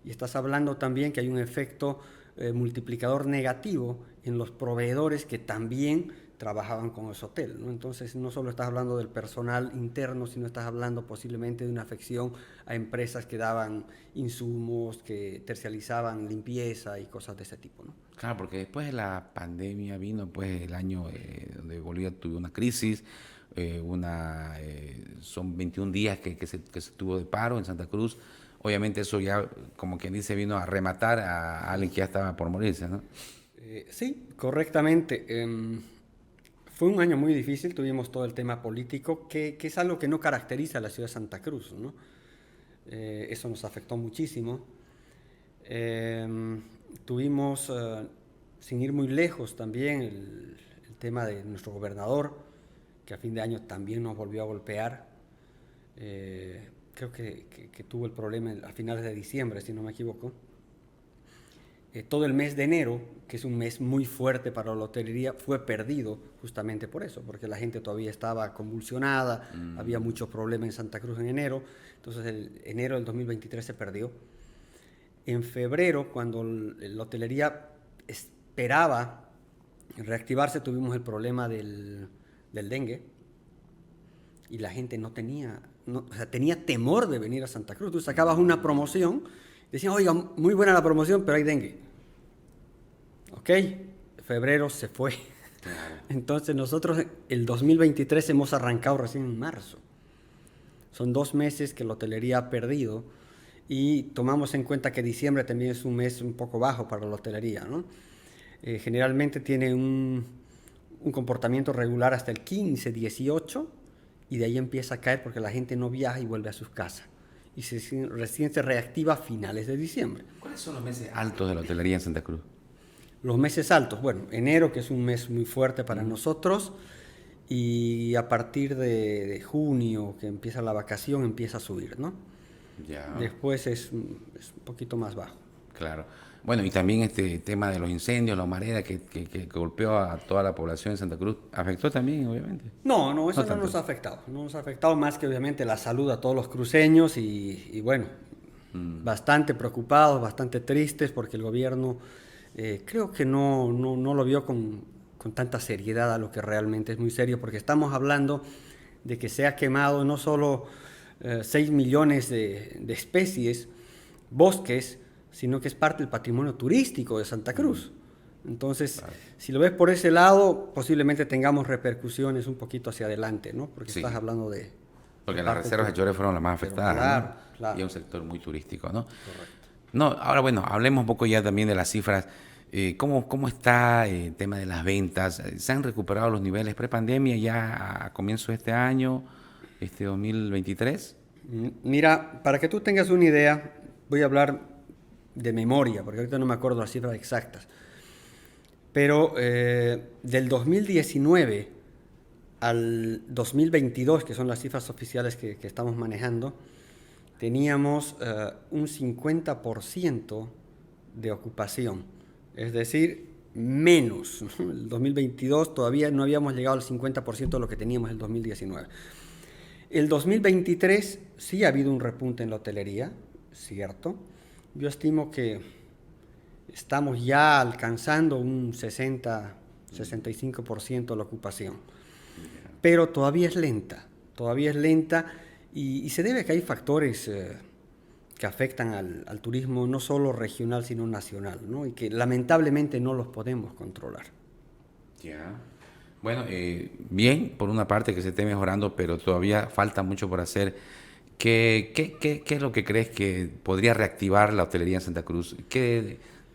Y estás hablando también que hay un efecto multiplicador negativo en los proveedores que también trabajaban con ese hotel, ¿no? Entonces, no solo estás hablando del personal interno, sino estás hablando posiblemente de una afección a empresas que daban insumos, que tercializaban limpieza y cosas de ese tipo, ¿no? Claro, porque después de la pandemia vino pues el año donde Bolivia tuvo una crisis, son 21 días que se tuvo de paro en Santa Cruz. Obviamente eso ya, como quien dice, vino a rematar a alguien que ya estaba por morirse, ¿no? Sí, correctamente. Fue un año muy difícil, tuvimos todo el tema político, que es algo que no caracteriza a la ciudad de Santa Cruz, ¿no? Eso nos afectó muchísimo. Tuvimos, sin ir muy lejos también, el tema de nuestro gobernador, que a fin de año también nos volvió a golpear. Creo que tuvo el problema a finales de diciembre, si no me equivoco. Todo el mes de enero, que es un mes muy fuerte para la hotelería, fue perdido justamente por eso, porque la gente todavía estaba convulsionada, había muchos problemas en Santa Cruz en enero, entonces el enero del 2023 se perdió. En febrero, cuando la hotelería esperaba reactivarse, tuvimos el problema del dengue y la gente tenía temor de venir a Santa Cruz. Tú sacabas una promoción, decían, oiga, muy buena la promoción, pero hay dengue. Ok, febrero se fue. Claro. Entonces nosotros el 2023 hemos arrancado recién en marzo. Son 2 meses que la hotelería ha perdido y tomamos en cuenta que diciembre también es un mes un poco bajo para la hotelería, ¿no? Generalmente tiene un comportamiento regular hasta el 15, 18 y de ahí empieza a caer porque la gente no viaja y vuelve a sus casas. Y recién se reactiva a finales de diciembre. ¿Cuáles son los meses altos de la hotelería en Santa Cruz? Los meses altos, bueno, enero, que es un mes muy fuerte para nosotros, y a partir de junio, que empieza la vacación, empieza a subir, ¿no? Ya. Después es un poquito más bajo. Claro. Bueno, y también este tema de los incendios, la humareda que golpeó a toda la población de Santa Cruz, ¿afectó también, obviamente? No, eso no tanto. nos ha afectado. No nos ha afectado más que obviamente la salud a todos los cruceños y bueno, bastante preocupados, bastante tristes porque el gobierno creo que no lo vio con tanta seriedad a lo que realmente es muy serio, porque estamos hablando de que se ha quemado no solo 6 millones de especies, bosques, sino que es parte del patrimonio turístico de Santa Cruz. Entonces, claro, si lo ves por ese lado, posiblemente tengamos repercusiones un poquito hacia adelante, ¿no? Porque sí, estás hablando de... Porque las reservas de Chores fueron las más afectadas, claro, ¿no? Claro. Y es un sector muy turístico, ¿no? Correcto. No, ahora bueno, hablemos un poco ya también de las cifras. ¿Cómo está el tema de las ventas? ¿Se han recuperado los niveles prepandemia ya a comienzo de este año, 2023? Mira, para que tú tengas una idea, voy a hablar de memoria, porque ahorita no me acuerdo las cifras exactas. Pero del 2019 al 2022, que son las cifras oficiales que estamos manejando, teníamos un 50% de ocupación. Es decir, menos. El 2022 todavía no habíamos llegado al 50% de lo que teníamos en el 2019. El 2023 sí ha habido un repunte en la hotelería, cierto. Yo estimo que estamos ya alcanzando un 60-65% de la ocupación. Pero todavía es lenta y se debe a que hay factores que afectan al turismo no solo regional sino nacional, ¿no? Y que lamentablemente no los podemos controlar. Ya. Bueno, bien, por una parte que se esté mejorando, pero todavía falta mucho por hacer. ¿Qué es lo que crees que podría reactivar la hotelería en Santa Cruz?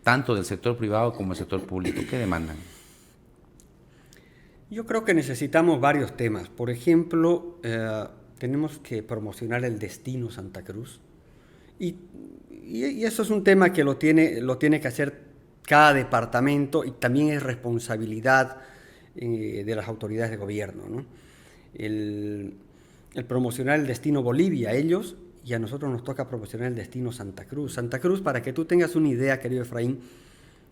Tanto del sector privado como del sector público, ¿qué demandan? Yo creo que necesitamos varios temas. Por ejemplo, tenemos que promocionar el destino Santa Cruz. Y eso es un tema que lo tiene que hacer cada departamento y también es responsabilidad de las autoridades de gobierno, ¿no? El promocionar el destino Bolivia a ellos, y a nosotros nos toca promocionar el destino Santa Cruz. Santa Cruz, para que tú tengas una idea, querido Efraín,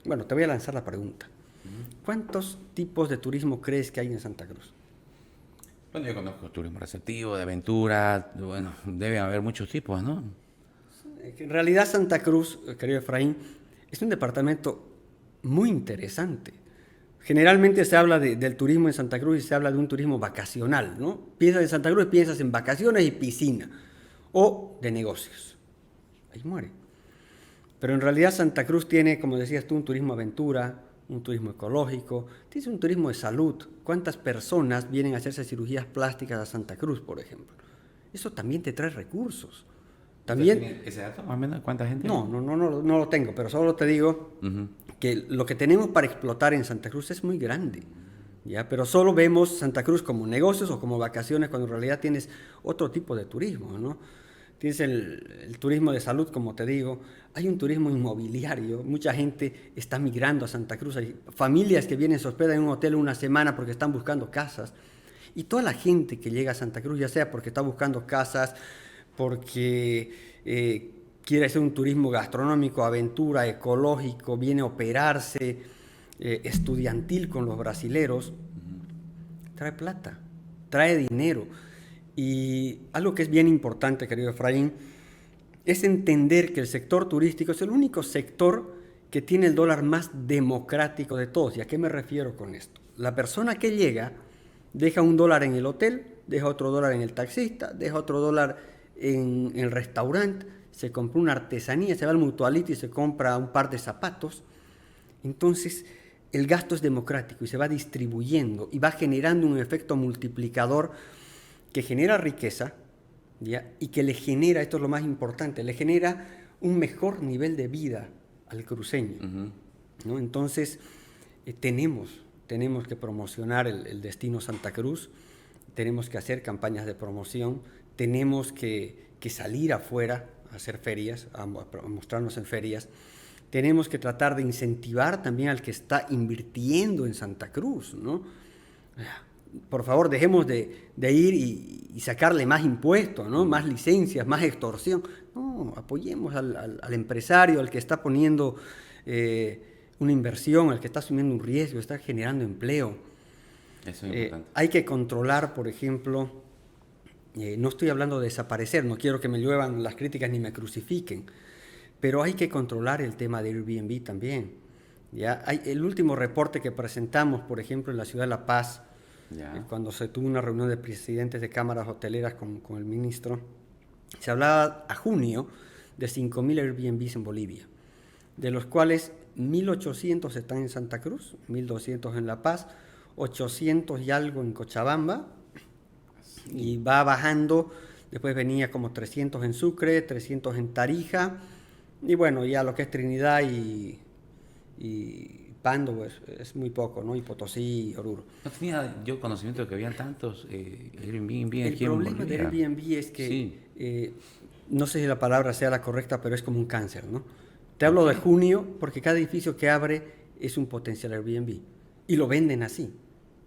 bueno, te voy a lanzar la pregunta. ¿Cuántos tipos de turismo crees que hay en Santa Cruz? Bueno, yo conozco turismo receptivo, de aventura, bueno, debe haber muchos tipos, ¿no? En realidad Santa Cruz, querido Efraín, es un departamento muy interesante. Generalmente se habla del turismo en Santa Cruz y se habla de un turismo vacacional, ¿no? Piensas en Santa Cruz y piensas en vacaciones y piscina, o de negocios. Ahí muere. Pero en realidad Santa Cruz tiene, como decías tú, un turismo aventura, un turismo ecológico, tiene un turismo de salud. ¿Cuántas personas vienen a hacerse cirugías plásticas a Santa Cruz, por ejemplo? Eso también te trae recursos. También, ¿Ese dato más o menos cuánta gente? No lo tengo, pero solo te digo que lo que tenemos para explotar en Santa Cruz es muy grande, ¿ya? Pero solo vemos Santa Cruz como negocios o como vacaciones cuando en realidad tienes otro tipo de turismo, ¿no? Tienes el turismo de salud, como te digo, hay un turismo inmobiliario, mucha gente está migrando a Santa Cruz, hay familias que vienen, se hospedan en un hotel una semana porque están buscando casas, y toda la gente que llega a Santa Cruz, ya sea porque está buscando casas, porque quiere hacer un turismo gastronómico, aventura, ecológico, viene a operarse, estudiantil con los brasileros, trae plata, trae dinero. Y algo que es bien importante, querido Efraín, es entender que el sector turístico es el único sector que tiene el dólar más democrático de todos. ¿Y a qué me refiero con esto? La persona que llega deja $1 en el hotel, deja otro $1 en el taxista, deja otro $1 en el restaurante, se compra una artesanía, se va al mutualito y se compra un par de zapatos. Entonces, el gasto es democrático y se va distribuyendo y va generando un efecto multiplicador que genera riqueza, ¿ya? Y que le genera, esto es lo más importante, le genera un mejor nivel de vida al cruceño, ¿no? Entonces, tenemos que promocionar el destino Santa Cruz. tenemos que hacer campañas de promoción, tenemos que salir afuera a hacer ferias, a mostrarnos en ferias. Tenemos que tratar de incentivar también al que está invirtiendo en Santa Cruz, ¿no? Por favor, dejemos de ir y sacarle más impuestos, ¿no? Más licencias, más extorsión. No, apoyemos al empresario, al que está poniendo una inversión, al que está asumiendo un riesgo, está generando empleo. Eso es importante. Hay que controlar, por ejemplo, no estoy hablando de desaparecer, no quiero que me lluevan las críticas ni me crucifiquen, pero hay que controlar el tema de Airbnb también. ¿Ya? El último reporte que presentamos, por ejemplo, en la ciudad de La Paz, cuando se tuvo una reunión de presidentes de cámaras hoteleras con el ministro, se hablaba a junio de 5.000 Airbnbs en Bolivia, de los cuales 1.800 están en Santa Cruz, 1.200 en La Paz, 800 y algo en Cochabamba, y va bajando. Después venía como 300 en Sucre, 300 en Tarija, y bueno, ya lo que es Trinidad y Pando pues, es muy poco, ¿no? Y Potosí y Oruro. No tenía yo conocimiento de que habían tantos Airbnb El aquí en problema Bolivia. de Airbnb es que, no sé si la palabra sea la correcta, pero es como un cáncer, ¿no? Te hablo de junio porque cada edificio que abre es un potencial Airbnb. Y lo venden así,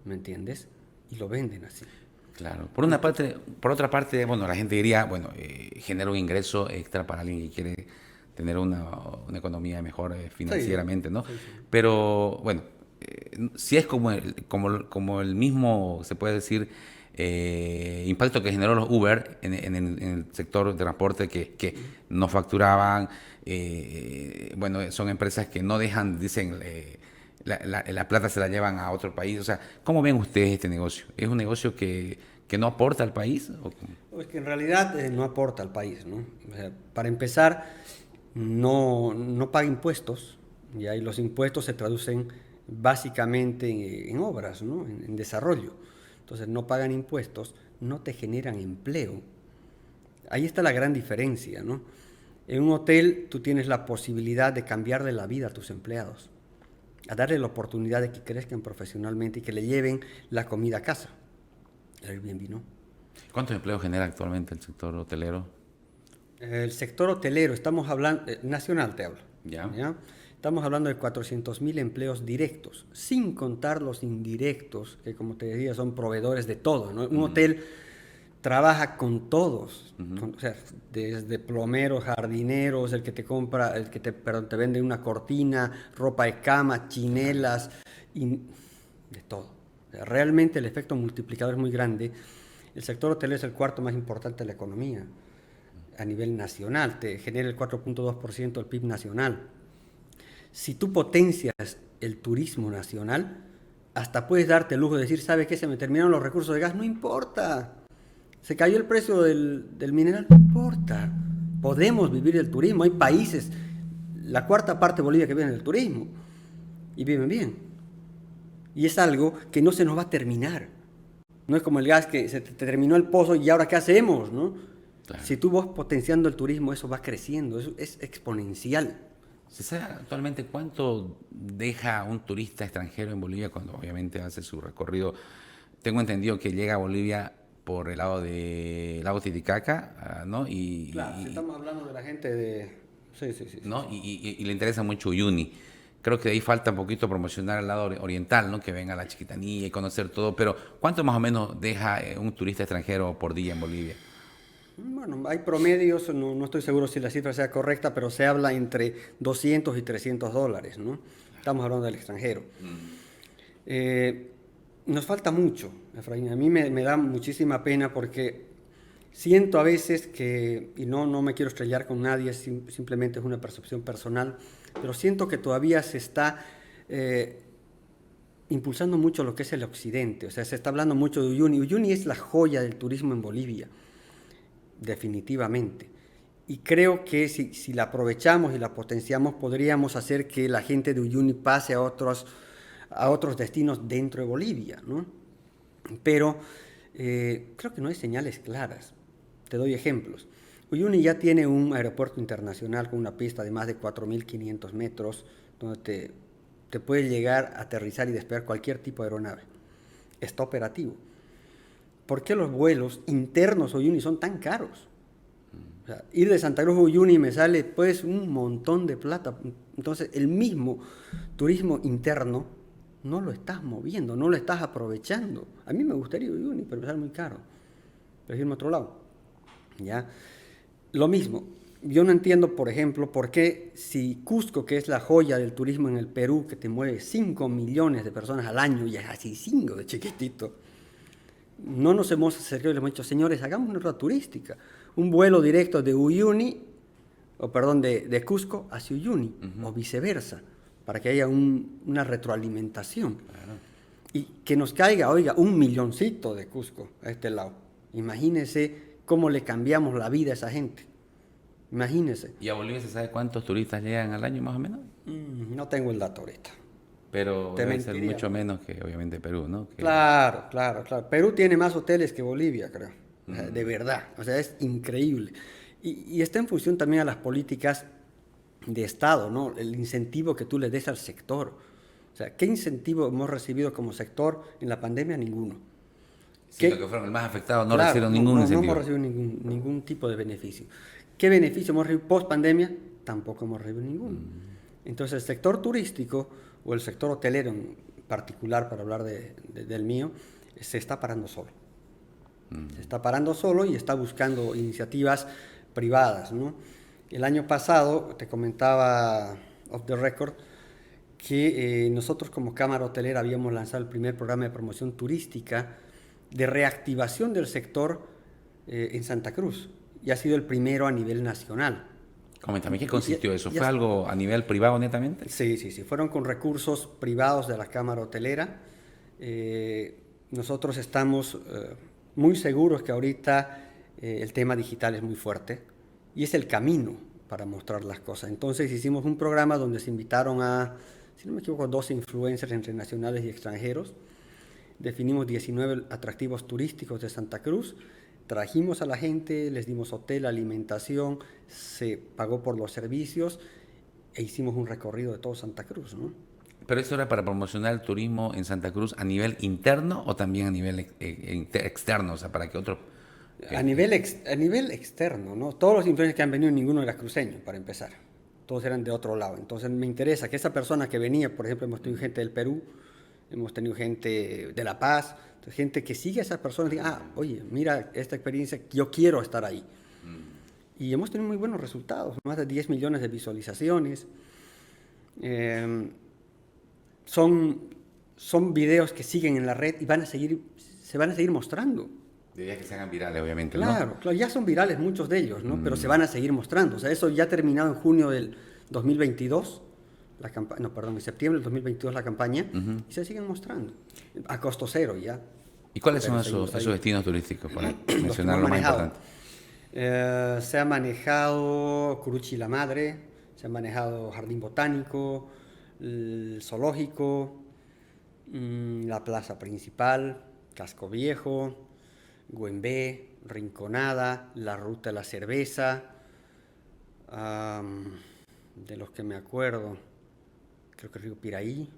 ¿me entiendes? Y lo venden así. Claro. Por otra parte, bueno, la gente diría, bueno, genera un ingreso extra para alguien que quiere tener una economía mejor financieramente, ¿no? Sí, sí. Pero, bueno, si es como el mismo, se puede decir, impacto que generó los Uber en el sector de transporte que no facturaban, bueno, son empresas que no dejan, dicen, la plata se la llevan a otro país. O sea, ¿cómo ven ustedes este negocio? ¿Es un negocio que no aporta al país? Es que en realidad no aporta al país, ¿no? O sea, para empezar, no paga impuestos, y ahí los impuestos se traducen básicamente en obras, ¿no? En desarrollo. Entonces no pagan impuestos, no te generan empleo. Ahí está la gran diferencia, ¿no? En un hotel tú tienes la posibilidad de cambiarle la vida a tus empleados, a darle la oportunidad de que crezcan profesionalmente y que le lleven la comida a casa. El Airbnb no. ¿Cuántos empleos genera actualmente el sector hotelero? El sector hotelero, estamos hablando, nacional te hablo. Ya. Estamos hablando de 400.000 empleos directos, sin contar los indirectos, que como te decía son proveedores de todo, ¿no? Un hotel trabaja con todos, o sea, desde plomeros, jardineros, el que te compra, te vende una cortina, ropa de cama, chinelas, de todo. O sea, realmente el efecto multiplicador es muy grande. El sector hotelero es el cuarto más importante de la economía a nivel nacional, te genera el 4.2% del PIB nacional. Si tú potencias el turismo nacional, hasta puedes darte el lujo de decir, ¿sabe qué? Se me terminaron los recursos de gas, no importa. Se cayó el precio del mineral, no importa. Podemos vivir del turismo. Hay países, la cuarta parte de Bolivia que viven del turismo y viven bien. Y es algo que no se nos va a terminar. No es como el gas que se te terminó el pozo y ahora ¿qué hacemos? ¿No? Claro. Si tú vas potenciando el turismo, eso va creciendo, eso es exponencial. ¿Se sabe actualmente cuánto deja un turista extranjero en Bolivia cuando obviamente hace su recorrido? Tengo entendido que llega a Bolivia por el lado de Lago Titicaca, ¿no? Claro, estamos hablando de la gente de... Sí. ¿no? Y le interesa mucho Uyuni. Creo que de ahí falta un poquito promocionar el lado oriental, ¿no? Que venga a la Chiquitanía y conocer todo. Pero ¿cuánto más o menos deja un turista extranjero por día en Bolivia? Bueno, hay promedios, no estoy seguro si la cifra sea correcta, pero se habla entre 200 y 300 dólares, ¿no? Estamos hablando del extranjero. Nos falta mucho, Efraín. A mí me da muchísima pena porque siento a veces que, y no me quiero estrellar con nadie, simplemente es una percepción personal, pero siento que todavía se está impulsando mucho lo que es el occidente. O sea, se está hablando mucho de Uyuni. Uyuni es la joya del turismo en Bolivia. Definitivamente. Y creo que si la aprovechamos y la potenciamos, podríamos hacer que la gente de Uyuni pase a otros destinos dentro de Bolivia, ¿no? Pero creo que no hay señales claras. Te doy ejemplos. Uyuni ya tiene un aeropuerto internacional con una pista de más de 4.500 metros, donde te puede llegar a aterrizar y despegar cualquier tipo de aeronave. Está operativo. ¿por qué los vuelos internos a Uyuni son tan caros? O sea, ir de Santa Cruz a Uyuni me sale pues un montón de plata. Entonces el mismo turismo interno no lo estás moviendo, no lo estás aprovechando. A mí me gustaría ir a Uyuni, pero me sale muy caro. Prefiero irme a otro lado. ¿Ya? Lo mismo, yo no entiendo, por ejemplo, por qué si Cusco, que es la joya del turismo en el Perú, que te mueve 5 millones de personas al año, y es así 5 de chiquitito, no nos hemos acercado y le hemos dicho, señores, hagamos una ruta turística, un vuelo directo de Uyuni, de Cusco hacia Uyuni, o viceversa, para que haya una retroalimentación. Claro. Y que nos caiga, oiga, 1 milloncito de Cusco a este lado. Imagínese cómo le cambiamos la vida a esa gente. Imagínese. ¿Y a Bolivia se sabe cuántos turistas llegan al año más o menos? No tengo el dato ahorita. Pero debe ser mucho menos que obviamente Perú, ¿no? Claro. Perú tiene más hoteles que Bolivia, creo. De verdad. O sea, es increíble. Y está en función también a las políticas de Estado, ¿no? El incentivo que tú le des al sector. O sea, ¿qué incentivo hemos recibido como sector en la pandemia? Ninguno. Siendo que fueron el más afectado, no recibieron ningún incentivo. No hemos recibido ningún tipo de beneficio. ¿Qué beneficio hemos recibido post pandemia? Tampoco hemos recibido ninguno. Entonces, el sector turístico o el sector hotelero en particular, para hablar del mío, se está parando solo. Se está parando solo y está buscando iniciativas privadas, ¿no? El año pasado, te comentaba off the record, que nosotros como Cámara Hotelera habíamos lanzado el primer programa de promoción turística de reactivación del sector en Santa Cruz, y ha sido el primero a nivel nacional. Coméntame, ¿qué consistió eso? ¿Fue algo a nivel privado netamente? Sí, fueron con recursos privados de la Cámara Hotelera. Nosotros estamos muy seguros que ahorita el tema digital es muy fuerte y es el camino para mostrar las cosas. Entonces hicimos un programa donde se invitaron a, si no me equivoco, 12 influencers entre nacionales y extranjeros. Definimos 19 atractivos turísticos de Santa Cruz. Trajimos a la gente, les dimos hotel, alimentación, se pagó por los servicios e hicimos un recorrido de todo Santa Cruz, ¿no? ¿Pero eso era para promocionar el turismo en Santa Cruz a nivel interno o también a nivel externo? O sea, para que otros... A nivel externo, ¿no? Todos los influencers que han venido, ninguno era cruceño, para empezar. Todos eran de otro lado. Entonces me interesa que esa persona que venía, por ejemplo, hemos tenido gente del Perú, hemos tenido gente de La Paz, gente que sigue a esas personas y diga, oye, mira esta experiencia, yo quiero estar ahí. Y hemos tenido muy buenos resultados, más de 10 millones de visualizaciones. Son videos que siguen en la red y se van a seguir mostrando. Diría que se hagan virales, obviamente, claro, ya son virales muchos de ellos, ¿no? Pero se van a seguir mostrando. O sea, eso ya ha terminado en junio del 2022. En septiembre del 2022 la campaña, y se siguen mostrando a costo cero ya. ¿Y cuáles son esos destinos turísticos, para mencionar lo más importante? Se ha manejado Curuchi la Madre, se ha manejado Jardín Botánico, el Zoológico, la Plaza Principal, Casco Viejo, Güembé, Rinconada, la Ruta de la Cerveza, de los que me acuerdo, creo que Río Piraí,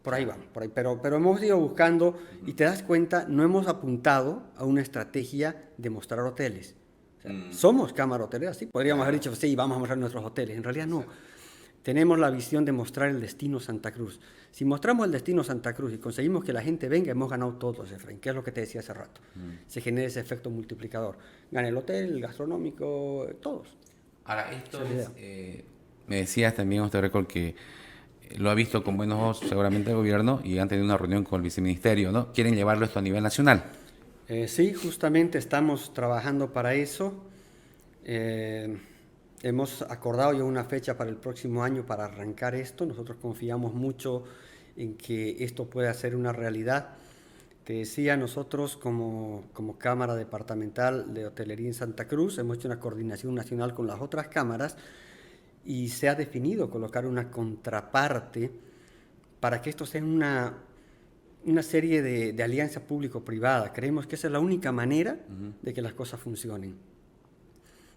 por ahí van, pero hemos ido buscando y te das cuenta, no hemos apuntado a una estrategia de mostrar hoteles. O sea, somos Cámara Hotelera, sí, podríamos haber dicho, sí, vamos a mostrar nuestros hoteles, en realidad no. Tenemos la visión de mostrar el destino Santa Cruz. Si mostramos el destino Santa Cruz y conseguimos que la gente venga, hemos ganado todos, Efraín, que es lo que te decía hace rato. Se genera ese efecto multiplicador. Gana el hotel, el gastronómico, todos. Ahora, esto es, me decías también, José Récord, que lo ha visto con buenos ojos seguramente el gobierno y han tenido una reunión con el viceministerio, ¿no? ¿Quieren llevarlo esto a nivel nacional? Sí, justamente estamos trabajando para eso. Hemos acordado ya una fecha para el próximo año para arrancar esto. Nosotros confiamos mucho en que esto pueda ser una realidad. Te decía, nosotros como Cámara Departamental de Hotelería en Santa Cruz hemos hecho una coordinación nacional con las otras cámaras y se ha definido colocar una contraparte para que esto sea una serie de alianza público-privada. Creemos que esa es la única manera de que las cosas funcionen.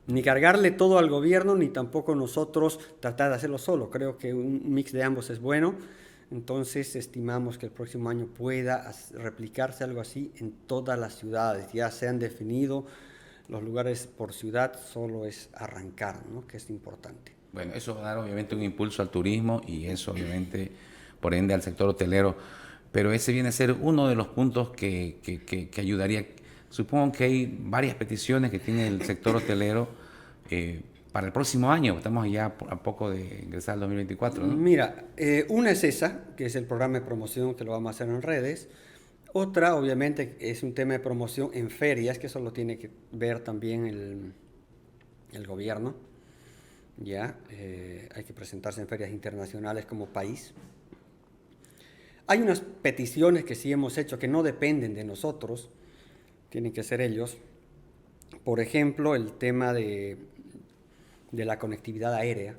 Ni cargarle todo al gobierno, ni tampoco nosotros tratar de hacerlo solo. Creo que un mix de ambos es bueno. Entonces estimamos que el próximo año pueda replicarse algo así en todas las ciudades. Ya se han definido los lugares por ciudad, solo es arrancar, ¿no? Que es importante. Bueno, eso va a dar obviamente un impulso al turismo y eso obviamente, por ende, al sector hotelero. Pero ese viene a ser uno de los puntos que ayudaría. Supongo que hay varias peticiones que tiene el sector hotelero para el próximo año. Estamos ya a poco de ingresar al 2024, ¿no? Mira, una es esa, que es el programa de promoción que lo vamos a hacer en redes. Otra, obviamente, es un tema de promoción en ferias, que eso lo tiene que ver también el gobierno. Ya, hay que presentarse en ferias internacionales como país. Hay unas peticiones que sí hemos hecho que no dependen de nosotros, tienen que ser ellos. Por ejemplo, el tema de la conectividad aérea.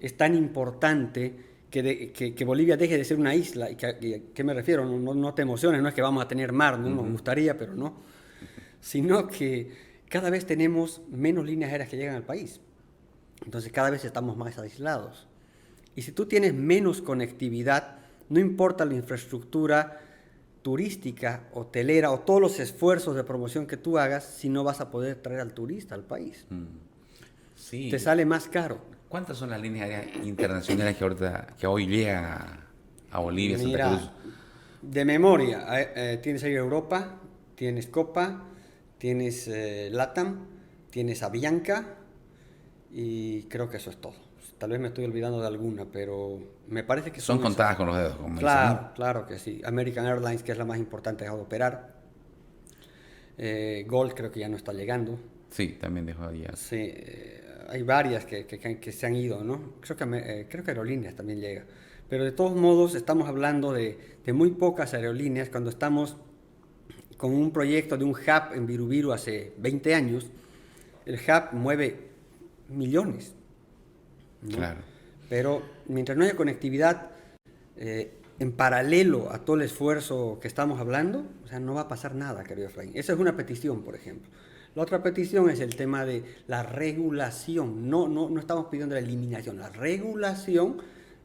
Es tan importante que Bolivia deje de ser una isla. ¿Qué me refiero? No te emociones, no es que vamos a tener mar, no nos gustaría, pero no. Sino que cada vez tenemos menos líneas aéreas que llegan al país. Entonces cada vez estamos más aislados. Y si tú tienes menos conectividad, no importa la infraestructura turística, hotelera o todos los esfuerzos de promoción que tú hagas, si no vas a poder traer al turista al país. Sí. Te sale más caro. ¿Cuántas son las líneas aéreas internacionales que hoy llegan a Bolivia, Santa Mira, Cruz? de memoria, tienes Air Europa, tienes Copa, tienes LATAM, tienes Avianca y creo que eso es todo. Tal vez me estoy olvidando de alguna, pero me parece que son contadas con los dedos. Como claro, claro que sí. American Airlines, que es la más importante, ha dejado de operar. Gold creo que ya no está llegando. Sí, también dejó ya. Sí, hay varias que se han ido, ¿no? Creo que Aerolíneas también llega. Pero de todos modos estamos hablando de muy pocas aerolíneas cuando estamos con un proyecto de un hub en Virubiru hace 20 años. El hub mueve millones, ¿no? Claro. Pero mientras no haya conectividad en paralelo a todo el esfuerzo que estamos hablando, o sea, no va a pasar nada, querido Efraín. Esa es una petición, por ejemplo. La otra petición es el tema de la regulación. No estamos pidiendo la eliminación, la regulación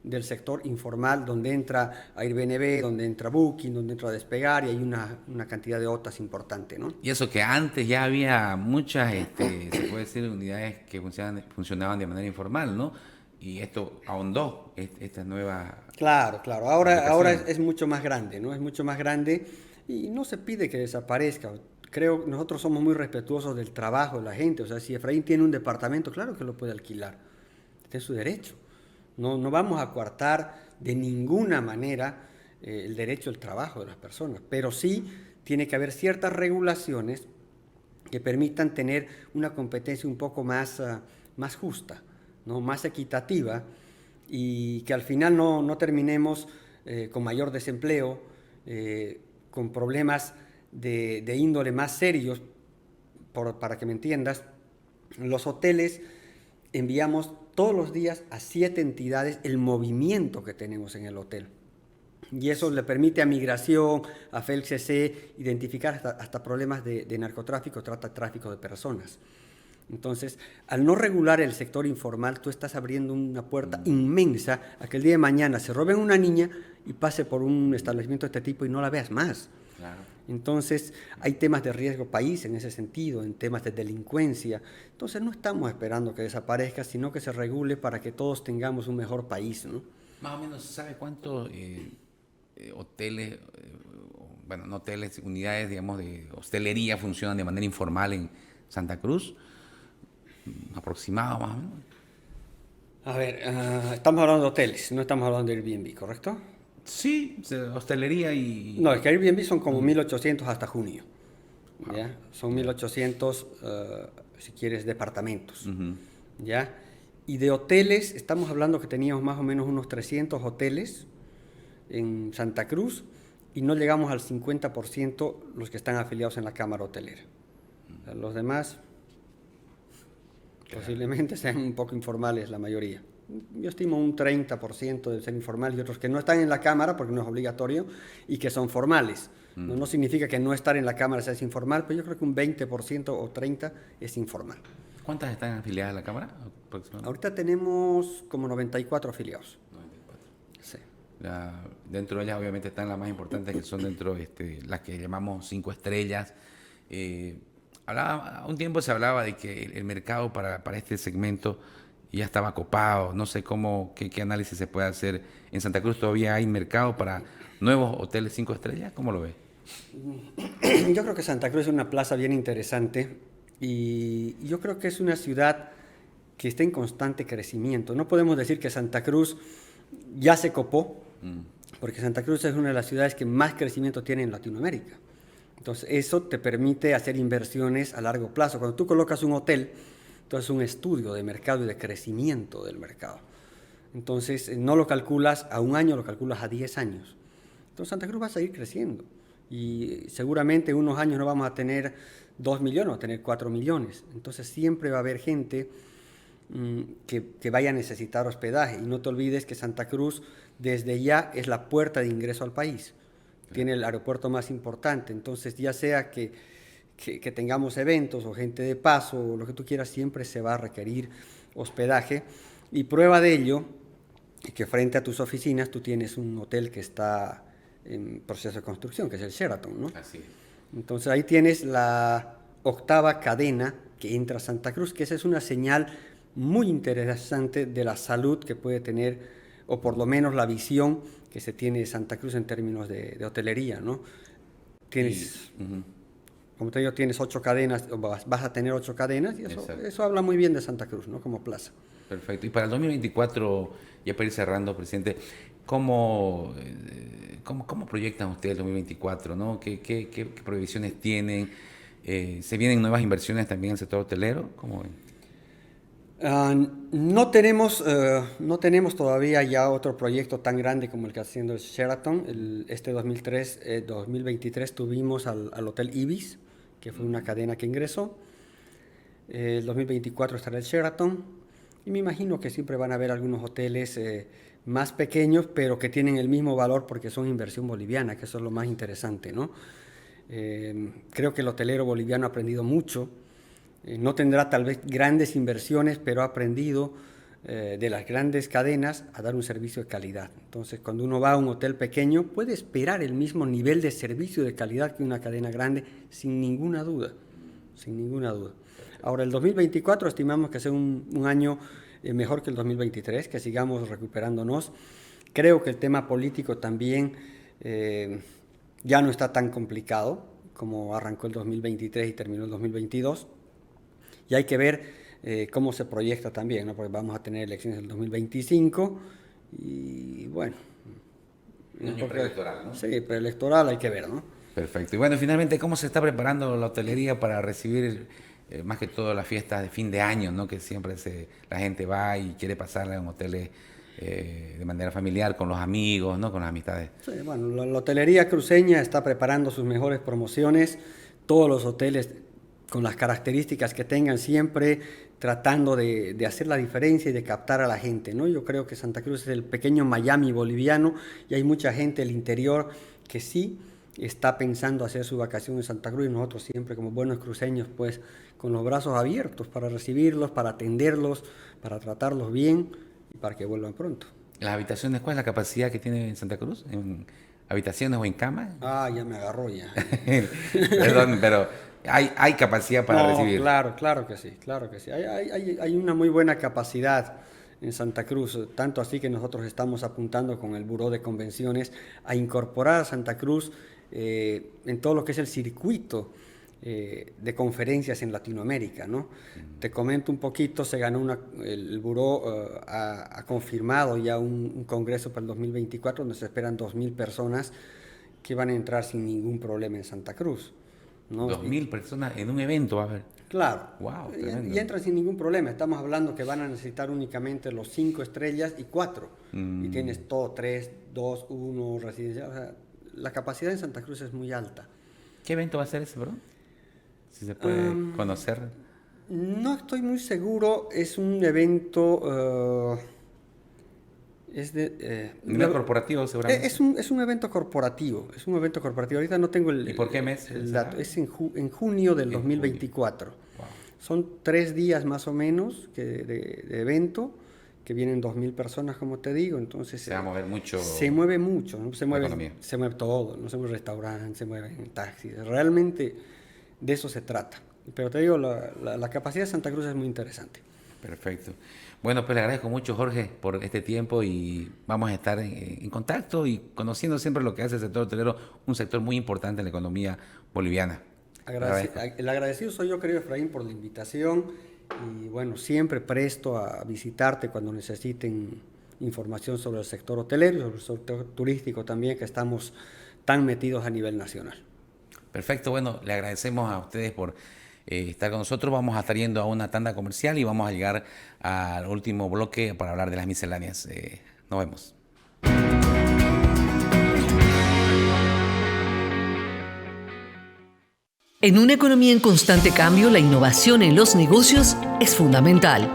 del sector informal, donde entra Airbnb, donde entra Booking, donde entra Despegar, y hay una cantidad de OTAs importante, ¿no? Y eso que antes ya había muchas, se puede decir, unidades que funcionaban de manera informal, ¿no? Y esto ahondó esta nueva... Claro. Ahora es mucho más grande, ¿no? Es mucho más grande y no se pide que desaparezca. Creo que nosotros somos muy respetuosos del trabajo de la gente. O sea, si Efraín tiene un departamento, claro que lo puede alquilar. Este es su derecho. No vamos a coartar de ninguna manera el derecho al trabajo de las personas, pero sí tiene que haber ciertas regulaciones que permitan tener una competencia un poco más justa, ¿no? Más equitativa, y que al final no terminemos con mayor desempleo, con problemas de índole más serios. Para que me entiendas, los hoteles enviamos todos los días a 7 entidades el movimiento que tenemos en el hotel. Y eso le permite a Migración, a FELCC, identificar hasta problemas de narcotráfico, tráfico de personas. Entonces, al no regular el sector informal, tú estás abriendo una puerta inmensa a que el día de mañana se roben una niña y pase por un establecimiento de este tipo y no la veas más. Claro. Entonces, hay temas de riesgo país en ese sentido, en temas de delincuencia. Entonces, no estamos esperando que desaparezca, sino que se regule para que todos tengamos un mejor país, ¿no? Más o menos, ¿sabe cuántos hoteles, bueno, no hoteles, unidades, digamos, de hostelería funcionan de manera informal en Santa Cruz? ¿Aproximado, más o menos? A ver, estamos hablando de hoteles, no estamos hablando de Airbnb, ¿correcto? Sí, hostelería y... No, es que Airbnb son como 1.800 hasta junio. Wow. ¿Ya? Son 1.800, si quieres, departamentos. ¿Ya? Y de hoteles, estamos hablando que teníamos más o menos unos 300 hoteles en Santa Cruz y no llegamos al 50% los que están afiliados en la Cámara Hotelera. O sea, los demás posiblemente sean un poco informales la mayoría. Yo estimo un 30% de ser informal y otros que no están en la Cámara porque no es obligatorio y que son formales. No significa que no estar en la Cámara sea informal, pero yo creo que un 20% o 30% es informal. ¿Cuántas están afiliadas a la Cámara? Ahorita tenemos como 94 afiliados. 94. Sí. Dentro de ellas obviamente están las más importantes, que son dentro las que llamamos 5 estrellas. Un tiempo se hablaba de que el mercado para este segmento ya estaba copado. No sé qué análisis se puede hacer. ¿En Santa Cruz todavía hay mercado para nuevos hoteles 5 estrellas? ¿Cómo lo ves? Yo creo que Santa Cruz es una plaza bien interesante y yo creo que es una ciudad que está en constante crecimiento. No podemos decir que Santa Cruz ya se copó, porque Santa Cruz es una de las ciudades que más crecimiento tiene en Latinoamérica. Entonces, eso te permite hacer inversiones a largo plazo. Cuando tú colocas un hotel, entonces es un estudio de mercado y de crecimiento del mercado. Entonces, no lo calculas a un año, lo calculas a 10 años. Entonces, Santa Cruz va a seguir creciendo. Y seguramente en unos años no vamos a tener 2 millones, vamos a tener 4 millones. Entonces, siempre va a haber gente que vaya a necesitar hospedaje. Y no te olvides que Santa Cruz desde ya es la puerta de ingreso al país. Tiene el aeropuerto más importante. Entonces, ya sea que tengamos eventos o gente de paso o lo que tú quieras, siempre se va a requerir hospedaje. Y prueba de ello es que frente a tus oficinas tú tienes un hotel que está en proceso de construcción, que es el Sheraton, ¿no? Así es. Entonces, ahí tienes la 8ª cadena que entra a Santa Cruz, que esa es una señal muy interesante de la salud que puede tener, o por lo menos la visión que se tiene de Santa Cruz en términos de hotelería, ¿no? Tienes, como te digo, tienes 8 cadenas, o vas a tener 8 cadenas, y eso habla muy bien de Santa Cruz, ¿no? Como plaza. Perfecto. Y para el 2024, ya para ir cerrando, presidente, ¿cómo proyectan ustedes el 2024? ¿No? ¿Qué previsiones tienen? ¿Se vienen nuevas inversiones también en el sector hotelero? ¿Cómo ven? No tenemos todavía ya otro proyecto tan grande como el que está haciendo el Sheraton. Este 2023 tuvimos al Hotel Ibis, que fue una cadena que ingresó. El 2024 estará el Sheraton. Y me imagino que siempre van a haber algunos hoteles más pequeños, pero que tienen el mismo valor porque son inversión boliviana, que eso es lo más interesante, ¿no? Creo que el hotelero boliviano ha aprendido mucho. No tendrá tal vez grandes inversiones, pero ha aprendido de las grandes cadenas a dar un servicio de calidad. Entonces, cuando uno va a un hotel pequeño, puede esperar el mismo nivel de servicio de calidad que una cadena grande, sin ninguna duda, sin ninguna duda. Ahora, el 2024 estimamos que sea un año mejor que el 2023, que sigamos recuperándonos. Creo que el tema político también ya no está tan complicado como arrancó el 2023 y terminó el 2022. Y hay que ver cómo se proyecta también, ¿no? Porque vamos a tener elecciones en el 2025 y bueno. Un año preelectoral, ¿no? Sí, preelectoral hay que ver, ¿no? Perfecto. Y bueno, finalmente, ¿cómo se está preparando la hotelería para recibir más que todo las fiestas de fin de año, ¿no? Que siempre la gente va y quiere pasarla en hoteles de manera familiar, con los amigos, ¿no? Con las amistades. Sí, bueno, la hotelería cruceña está preparando sus mejores promociones. Todos los hoteles, con las características que tengan, siempre tratando de hacer la diferencia y de captar a la gente, ¿no? Yo creo que Santa Cruz es el pequeño Miami boliviano y hay mucha gente del interior que sí está pensando hacer su vacación en Santa Cruz, y nosotros siempre como buenos cruceños, pues con los brazos abiertos para recibirlos, para atenderlos, para tratarlos bien y para que vuelvan pronto. ¿Las habitaciones, cuál es la capacidad que tiene en Santa Cruz? ¿En habitaciones o en camas? Ah, ya me agarró ya. Perdón, pero hay capacidad para recibir. Claro que sí, claro que sí. Hay una muy buena capacidad en Santa Cruz, tanto así que nosotros estamos apuntando con el Buró de Convenciones a incorporar a Santa Cruz en todo lo que es el circuito de conferencias en Latinoamérica, ¿no? Te comento un poquito, el Buró ha confirmado ya un congreso para el 2024 donde se esperan 2.000 personas que van a entrar sin ningún problema en Santa Cruz, ¿no? 2.000 personas en un evento, va a haber. Claro, Wow, y entran sin ningún problema. Estamos hablando que van a necesitar únicamente los 5 estrellas y 4. Y tienes todo, 3, 2, 1, residencial. O sea, la capacidad en Santa Cruz es muy alta. ¿Qué evento va a ser ese, perdón? Si se puede conocer. No estoy muy seguro. Es un evento... ¿Nivel corporativo, seguramente? Es un evento corporativo. Es un evento corporativo. Ahorita no tengo ¿Y por qué mes? El dato. Es en junio del 2024. Wow. Son 3 días más o menos de evento que vienen 2.000 personas, como te digo, entonces Se va a mover mucho. se mueve mucho, ¿no? Se economía. mueve todo, no se mueve restaurantes, se mueven taxis, realmente de eso se trata. Pero te digo, la capacidad de Santa Cruz es muy interesante. Perfecto. Bueno, pues le agradezco mucho, Jorge, por este tiempo y vamos a estar en contacto y conociendo siempre lo que hace el sector hotelero, un sector muy importante en la economía boliviana. El agradecido soy yo, querido Efraín, por la invitación y bueno, siempre presto a visitarte cuando necesiten información sobre el sector hotelero y sobre el sector turístico también, que estamos tan metidos a nivel nacional. Perfecto, bueno, le agradecemos a ustedes por estar con nosotros. Vamos a estar yendo a una tanda comercial y vamos a llegar al último bloque para hablar de las misceláneas. Nos vemos. En una economía en constante cambio, la innovación en los negocios es fundamental.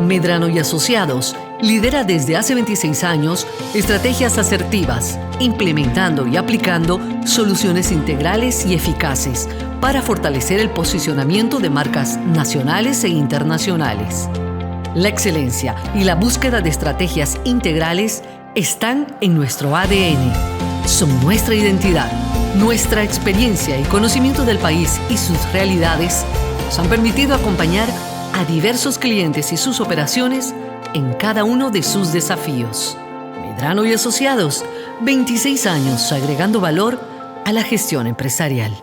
Medrano y Asociados lidera desde hace 26 años estrategias asertivas, implementando y aplicando soluciones integrales y eficaces para fortalecer el posicionamiento de marcas nacionales e internacionales. La excelencia y la búsqueda de estrategias integrales están en nuestro ADN. Son nuestra identidad. Nuestra experiencia y conocimiento del país y sus realidades nos han permitido acompañar a diversos clientes y sus operaciones en cada uno de sus desafíos. Medrano y Asociados, 26 años agregando valor a la gestión empresarial.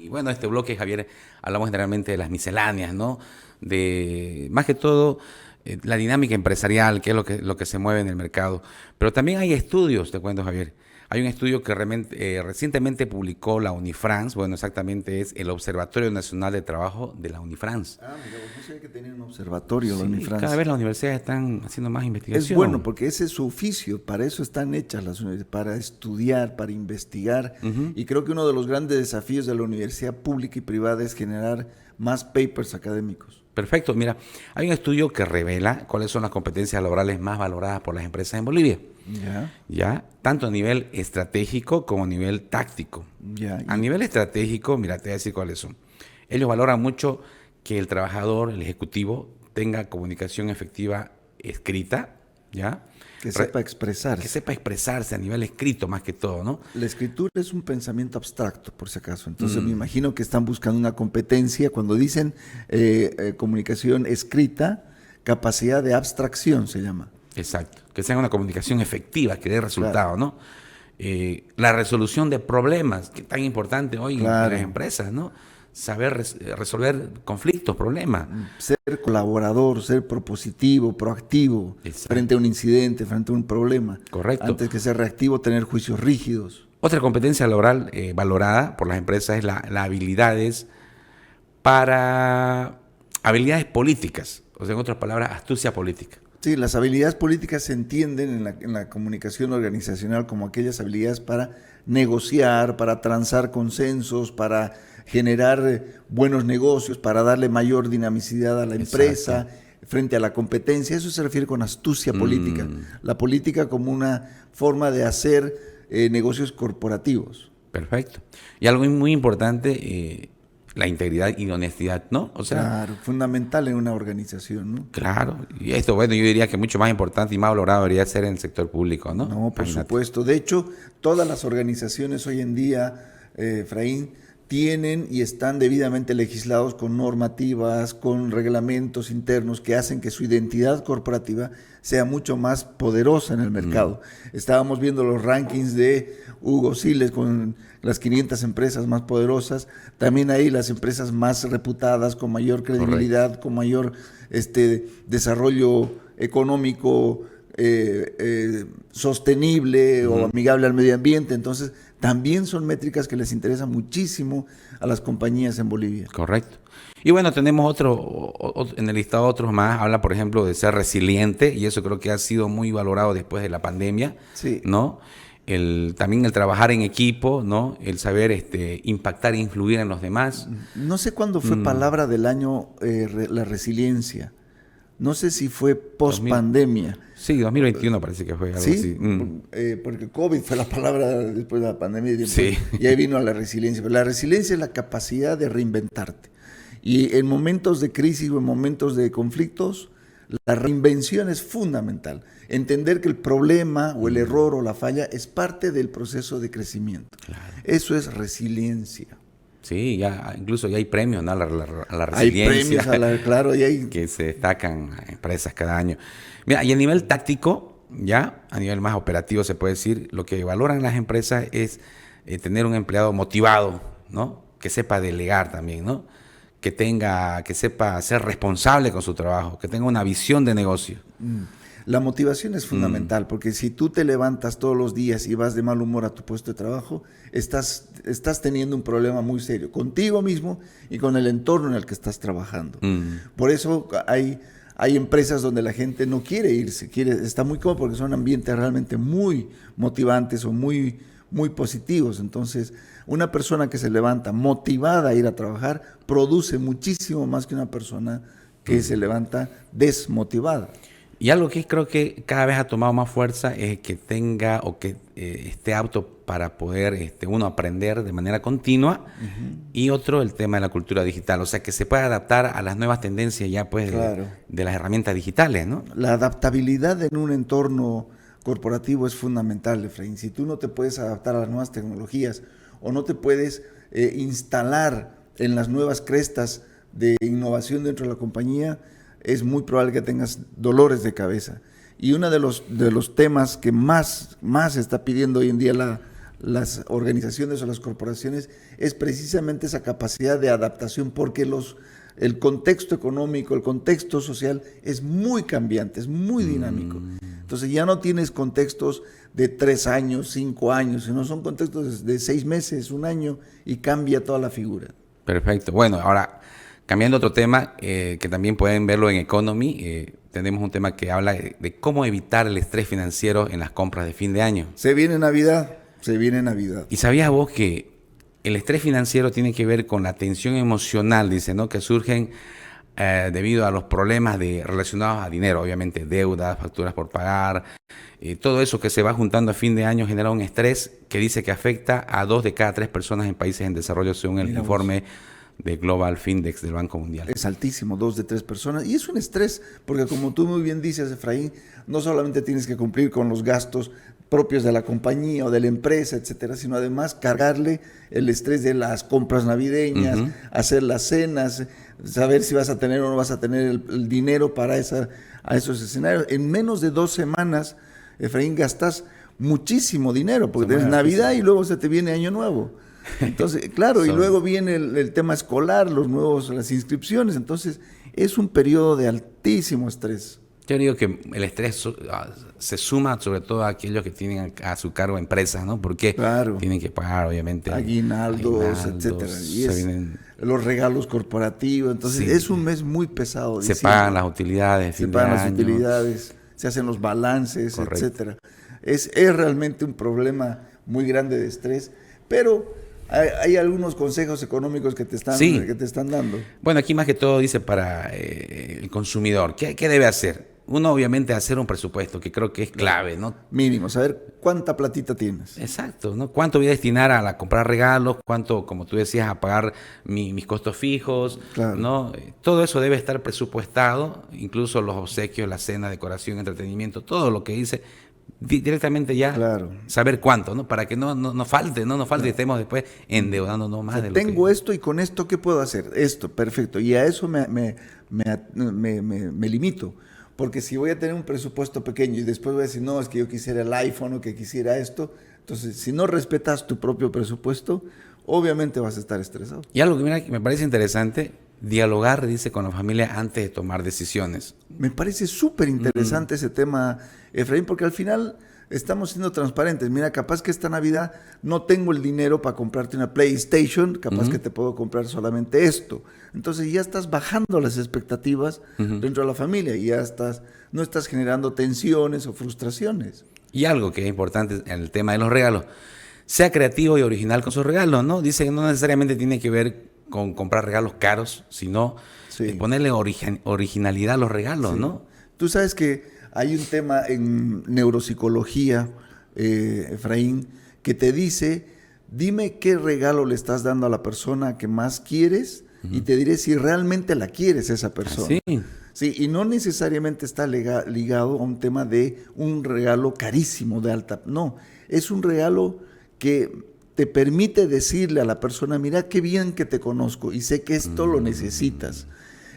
Bueno, este bloque, Javier, hablamos generalmente de las misceláneas, ¿no? De, más que todo, la dinámica empresarial, qué es lo que se mueve en el mercado. Pero también hay estudios, te cuento, Javier. Hay un estudio que recientemente publicó la Unifrance, bueno, exactamente es el Observatorio Nacional de Trabajo de la Unifrance. Ah, mira, no sabía que tenía un observatorio la Sí, Unifrance. cada vez las universidades están haciendo más investigación. Es bueno, porque ese es su oficio, para eso están hechas las universidades, para estudiar, para investigar. Y creo que uno de los grandes desafíos de la universidad pública y privada es generar más papers académicos. Perfecto, mira, hay un estudio que revela cuáles son las competencias laborales más valoradas por las empresas en Bolivia. Ya, tanto a nivel estratégico como a nivel táctico. A nivel estratégico, mira, te voy a decir cuáles son. Ellos valoran mucho que el trabajador, el ejecutivo, tenga comunicación efectiva escrita, ¿ya? Que sepa expresarse. Que sepa expresarse a nivel escrito más que todo, ¿no? La escritura es un pensamiento abstracto, por si acaso. Entonces me imagino que están buscando una competencia. Cuando dicen comunicación escrita, capacidad de abstracción se llama. Exacto, que sea una comunicación efectiva, que dé resultado, ¿no? La resolución de problemas, que es tan importante hoy en las empresas, ¿no? Saber resolver conflictos, problemas. Ser colaborador, ser propositivo, proactivo, frente a un incidente, frente a un problema. Correcto. Antes que ser reactivo, tener juicios rígidos. Otra competencia laboral valorada por las empresas es la habilidades políticas, o sea, en otras palabras, astucia política. Sí, las habilidades políticas se entienden en la comunicación organizacional como aquellas habilidades para negociar, para transar consensos, para generar buenos negocios, para darle mayor dinamicidad a la empresa frente a la competencia. Eso se refiere con astucia política. La política como una forma de hacer negocios corporativos. Perfecto. Y algo muy importante, la integridad y honestidad, ¿no? O sea, claro, fundamental en una organización, ¿no? Claro, y esto, bueno, yo diría que mucho más importante y más valorado debería ser en el sector público, ¿no? No, por supuesto. De hecho, todas las organizaciones hoy en día, Efraín, tienen y están debidamente legislados con normativas, con reglamentos internos que hacen que su identidad corporativa sea mucho más poderosa en el mercado. Estábamos viendo los rankings de Hugo Siles con las 500 empresas más poderosas, también ahí las empresas más reputadas, con mayor credibilidad, con mayor desarrollo económico sostenible o amigable al medio ambiente. Entonces, también son métricas que les interesan muchísimo a las compañías en Bolivia. Correcto. Y bueno, tenemos en el listado otros más, habla por ejemplo de ser resiliente, y eso creo que ha sido muy valorado después de la pandemia, sí, ¿no? también el trabajar en equipo, ¿no? El saber impactar e influir en los demás. No sé cuándo fue palabra del año la resiliencia. No sé si fue post pandemia. Sí, 2021 parece que fue algo ¿Sí? así. Porque COVID fue la palabra después de la pandemia Sí. y ahí vino la resiliencia. Pero la resiliencia es la capacidad de reinventarte. Y en momentos de crisis o en momentos de conflictos, la reinvención es fundamental. Entender que el problema o el error o la falla es parte del proceso de crecimiento. Claro. Eso es resiliencia. Sí, incluso ya hay premios, ¿no? a la resiliencia. Hay premios, claro, y hay que se destacan a empresas cada año. Mira, y a nivel táctico, ya a nivel más operativo se puede decir, lo que valoran las empresas es tener un empleado motivado, ¿no? Que sepa delegar también, ¿no? Que sepa ser responsable con su trabajo, que tenga una visión de negocio. La motivación es fundamental, porque si tú te levantas todos los días y vas de mal humor a tu puesto de trabajo, estás teniendo un problema muy serio contigo mismo y con el entorno en el que estás trabajando. Por eso hay empresas donde la gente no quiere irse, está muy cómodo porque son ambientes realmente muy motivantes o muy, muy positivos. Entonces, una persona que se levanta motivada a ir a trabajar produce muchísimo más que una persona que se levanta desmotivada. Y algo que creo que cada vez ha tomado más fuerza es que tenga o que esté apto para poder uno aprender de manera continua, y otro el tema de la cultura digital, o sea que se pueda adaptar a las nuevas tendencias ya pues Claro. de las herramientas digitales, ¿no? La adaptabilidad en un entorno corporativo es fundamental, Efraín. Si tú no te puedes adaptar a las nuevas tecnologías o no te puedes instalar en las nuevas crestas de innovación dentro de la compañía, es muy probable que tengas dolores de cabeza. Y uno de los temas que más está pidiendo hoy en día las organizaciones o las corporaciones es precisamente esa capacidad de adaptación, porque el contexto económico, el contexto social es muy cambiante, es muy dinámico. Entonces ya no tienes contextos de 3 años, 5 años, sino son contextos de 6 meses, 1 año, y cambia toda la figura. Perfecto. Bueno, ahora cambiando otro tema, que también pueden verlo en Economy, tenemos un tema que habla de cómo evitar el estrés financiero en las compras de fin de año. Se viene Navidad. ¿Y sabías vos que el estrés financiero tiene que ver con la tensión emocional, dice, ¿no? Que surgen debido a los problemas relacionados a dinero, obviamente deudas, facturas por pagar, todo eso que se va juntando a fin de año genera un estrés que dice que afecta a 2 de cada 3 personas en países en desarrollo, según el informe de Global Findex del Banco Mundial. Es altísimo, 2 de 3 personas. Y es un estrés, porque como tú muy bien dices, Efraín, no solamente tienes que cumplir con los gastos propios de la compañía o de la empresa, etcétera, sino además cargarle el estrés de las compras navideñas, hacer las cenas, saber si vas a tener o no vas a tener el dinero para a esos escenarios. En menos de 2 semanas, Efraín, gastas muchísimo dinero, porque tienes Navidad y luego se te viene Año Nuevo. Entonces, claro, y luego viene el tema escolar, las inscripciones. Entonces, es un periodo de altísimo estrés. Yo digo que el estrés se suma sobre todo a aquellos que tienen a su cargo empresas, ¿no? Porque tienen que pagar, obviamente, aguinaldos, etcétera. Y los regalos corporativos. Entonces, es un mes muy pesado. Se pagan las utilidades. Se pagan las utilidades, se hacen los balances, etcétera. Es realmente un problema muy grande de estrés, pero hay algunos consejos económicos que te están dando. Bueno, aquí más que todo dice para el consumidor, ¿qué debe hacer? Uno, obviamente, hacer un presupuesto, que creo que es clave, ¿no? Mínimo, saber cuánta platita tienes. Exacto, ¿no? ¿Cuánto voy a destinar a comprar regalos? ¿Cuánto, como tú decías, a pagar mis costos fijos? Claro. ¿No? Todo eso debe estar presupuestado, incluso los obsequios, la cena, decoración, entretenimiento, todo lo que dice directamente ya, saber cuánto, ¿no? Para que no falte, y estemos después endeudándonos más. Tengo esto y con esto, ¿qué puedo hacer? Esto, perfecto. Y a eso me limito. Porque si voy a tener un presupuesto pequeño y después voy a decir, no, es que yo quisiera el iPhone o que quisiera esto, entonces si no respetas tu propio presupuesto, obviamente vas a estar estresado. Y algo que me parece interesante, dialogar, dice, con la familia antes de tomar decisiones. Me parece súper interesante ese tema, Efraín, porque al final estamos siendo transparentes. Mira, capaz que esta Navidad no tengo el dinero para comprarte una PlayStation, capaz que te puedo comprar solamente esto. Entonces ya estás bajando las expectativas dentro de la familia y no estás generando tensiones o frustraciones. Y algo que es importante en el tema de los regalos, sea creativo y original con sus regalos, ¿no? Dice que no necesariamente tiene que ver con comprar regalos caros, sino ponerle originalidad a los regalos, ¿no? Tú sabes que hay un tema en neuropsicología, Efraín, que te dice, dime qué regalo le estás dando a la persona que más quieres y te diré si realmente la quieres esa persona. Sí. Sí, y no necesariamente está ligado a un tema de un regalo carísimo de alta. No, es un regalo que te permite decirle a la persona, mira qué bien que te conozco y sé que esto lo necesitas.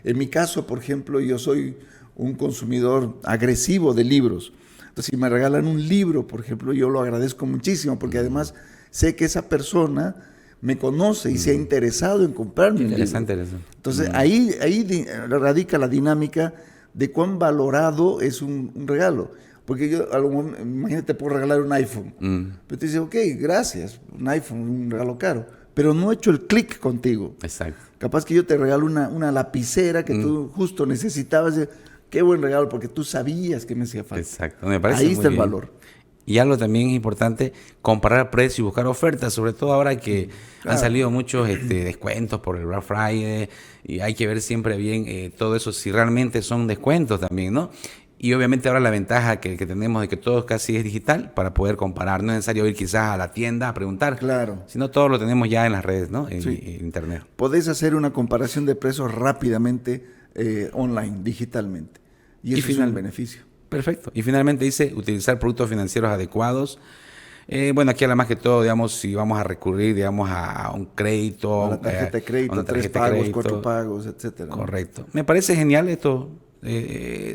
En mi caso, por ejemplo, yo soy un consumidor agresivo de libros. Entonces, si me regalan un libro, por ejemplo, yo lo agradezco muchísimo porque además sé que esa persona me conoce y se ha interesado en comprarme un libro. Entonces, ahí radica la dinámica de cuán valorado es un regalo. Porque yo, imagínate, puedo regalar un iPhone. Pero te dice, ok, gracias, un iPhone, un regalo caro. Pero no he hecho el clic contigo. Exacto. Capaz que yo te regalo una lapicera que tú justo necesitabas. Qué buen regalo, porque tú sabías que me hacía falta. Exacto, me parece ahí muy está el bien. valor. Y algo también importante, comparar precios y buscar ofertas, sobre todo ahora que han salido muchos descuentos por el Black Friday, y hay que ver siempre bien todo eso, si realmente son descuentos también, ¿no? Y obviamente ahora la ventaja que tenemos de que todo casi es digital para poder comparar, no es necesario ir quizás a la tienda a preguntar, sino todo lo tenemos ya en las redes, ¿no? En internet. Podés hacer una comparación de precios rápidamente online, digitalmente, y eso es un beneficio. Perfecto. Y finalmente dice, utilizar productos financieros adecuados. Bueno, aquí habla más que todo, digamos, si vamos a recurrir, digamos, a un crédito. A una tarjeta de crédito, 3 pagos, 4 pagos, etcétera. Correcto. Me parece genial esto,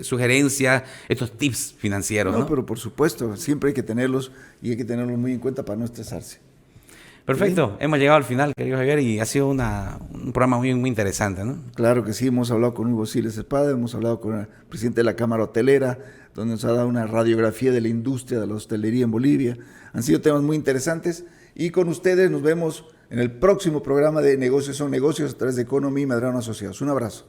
sugerencias, estos tips financieros, ¿no? Pero por supuesto, siempre hay que tenerlos y hay que tenerlos muy en cuenta para no estresarse. Perfecto, hemos llegado al final, querido Javier, y ha sido un programa muy, muy interesante, ¿no? Claro que sí, hemos hablado con Hugo Siles Espada, hemos hablado con el presidente de la Cámara Hotelera, donde nos ha dado una radiografía de la industria de la hostelería en Bolivia. Han sido temas muy interesantes y con ustedes nos vemos en el próximo programa de Negocios son Negocios a través de Economy Medrano Asociados. Un abrazo.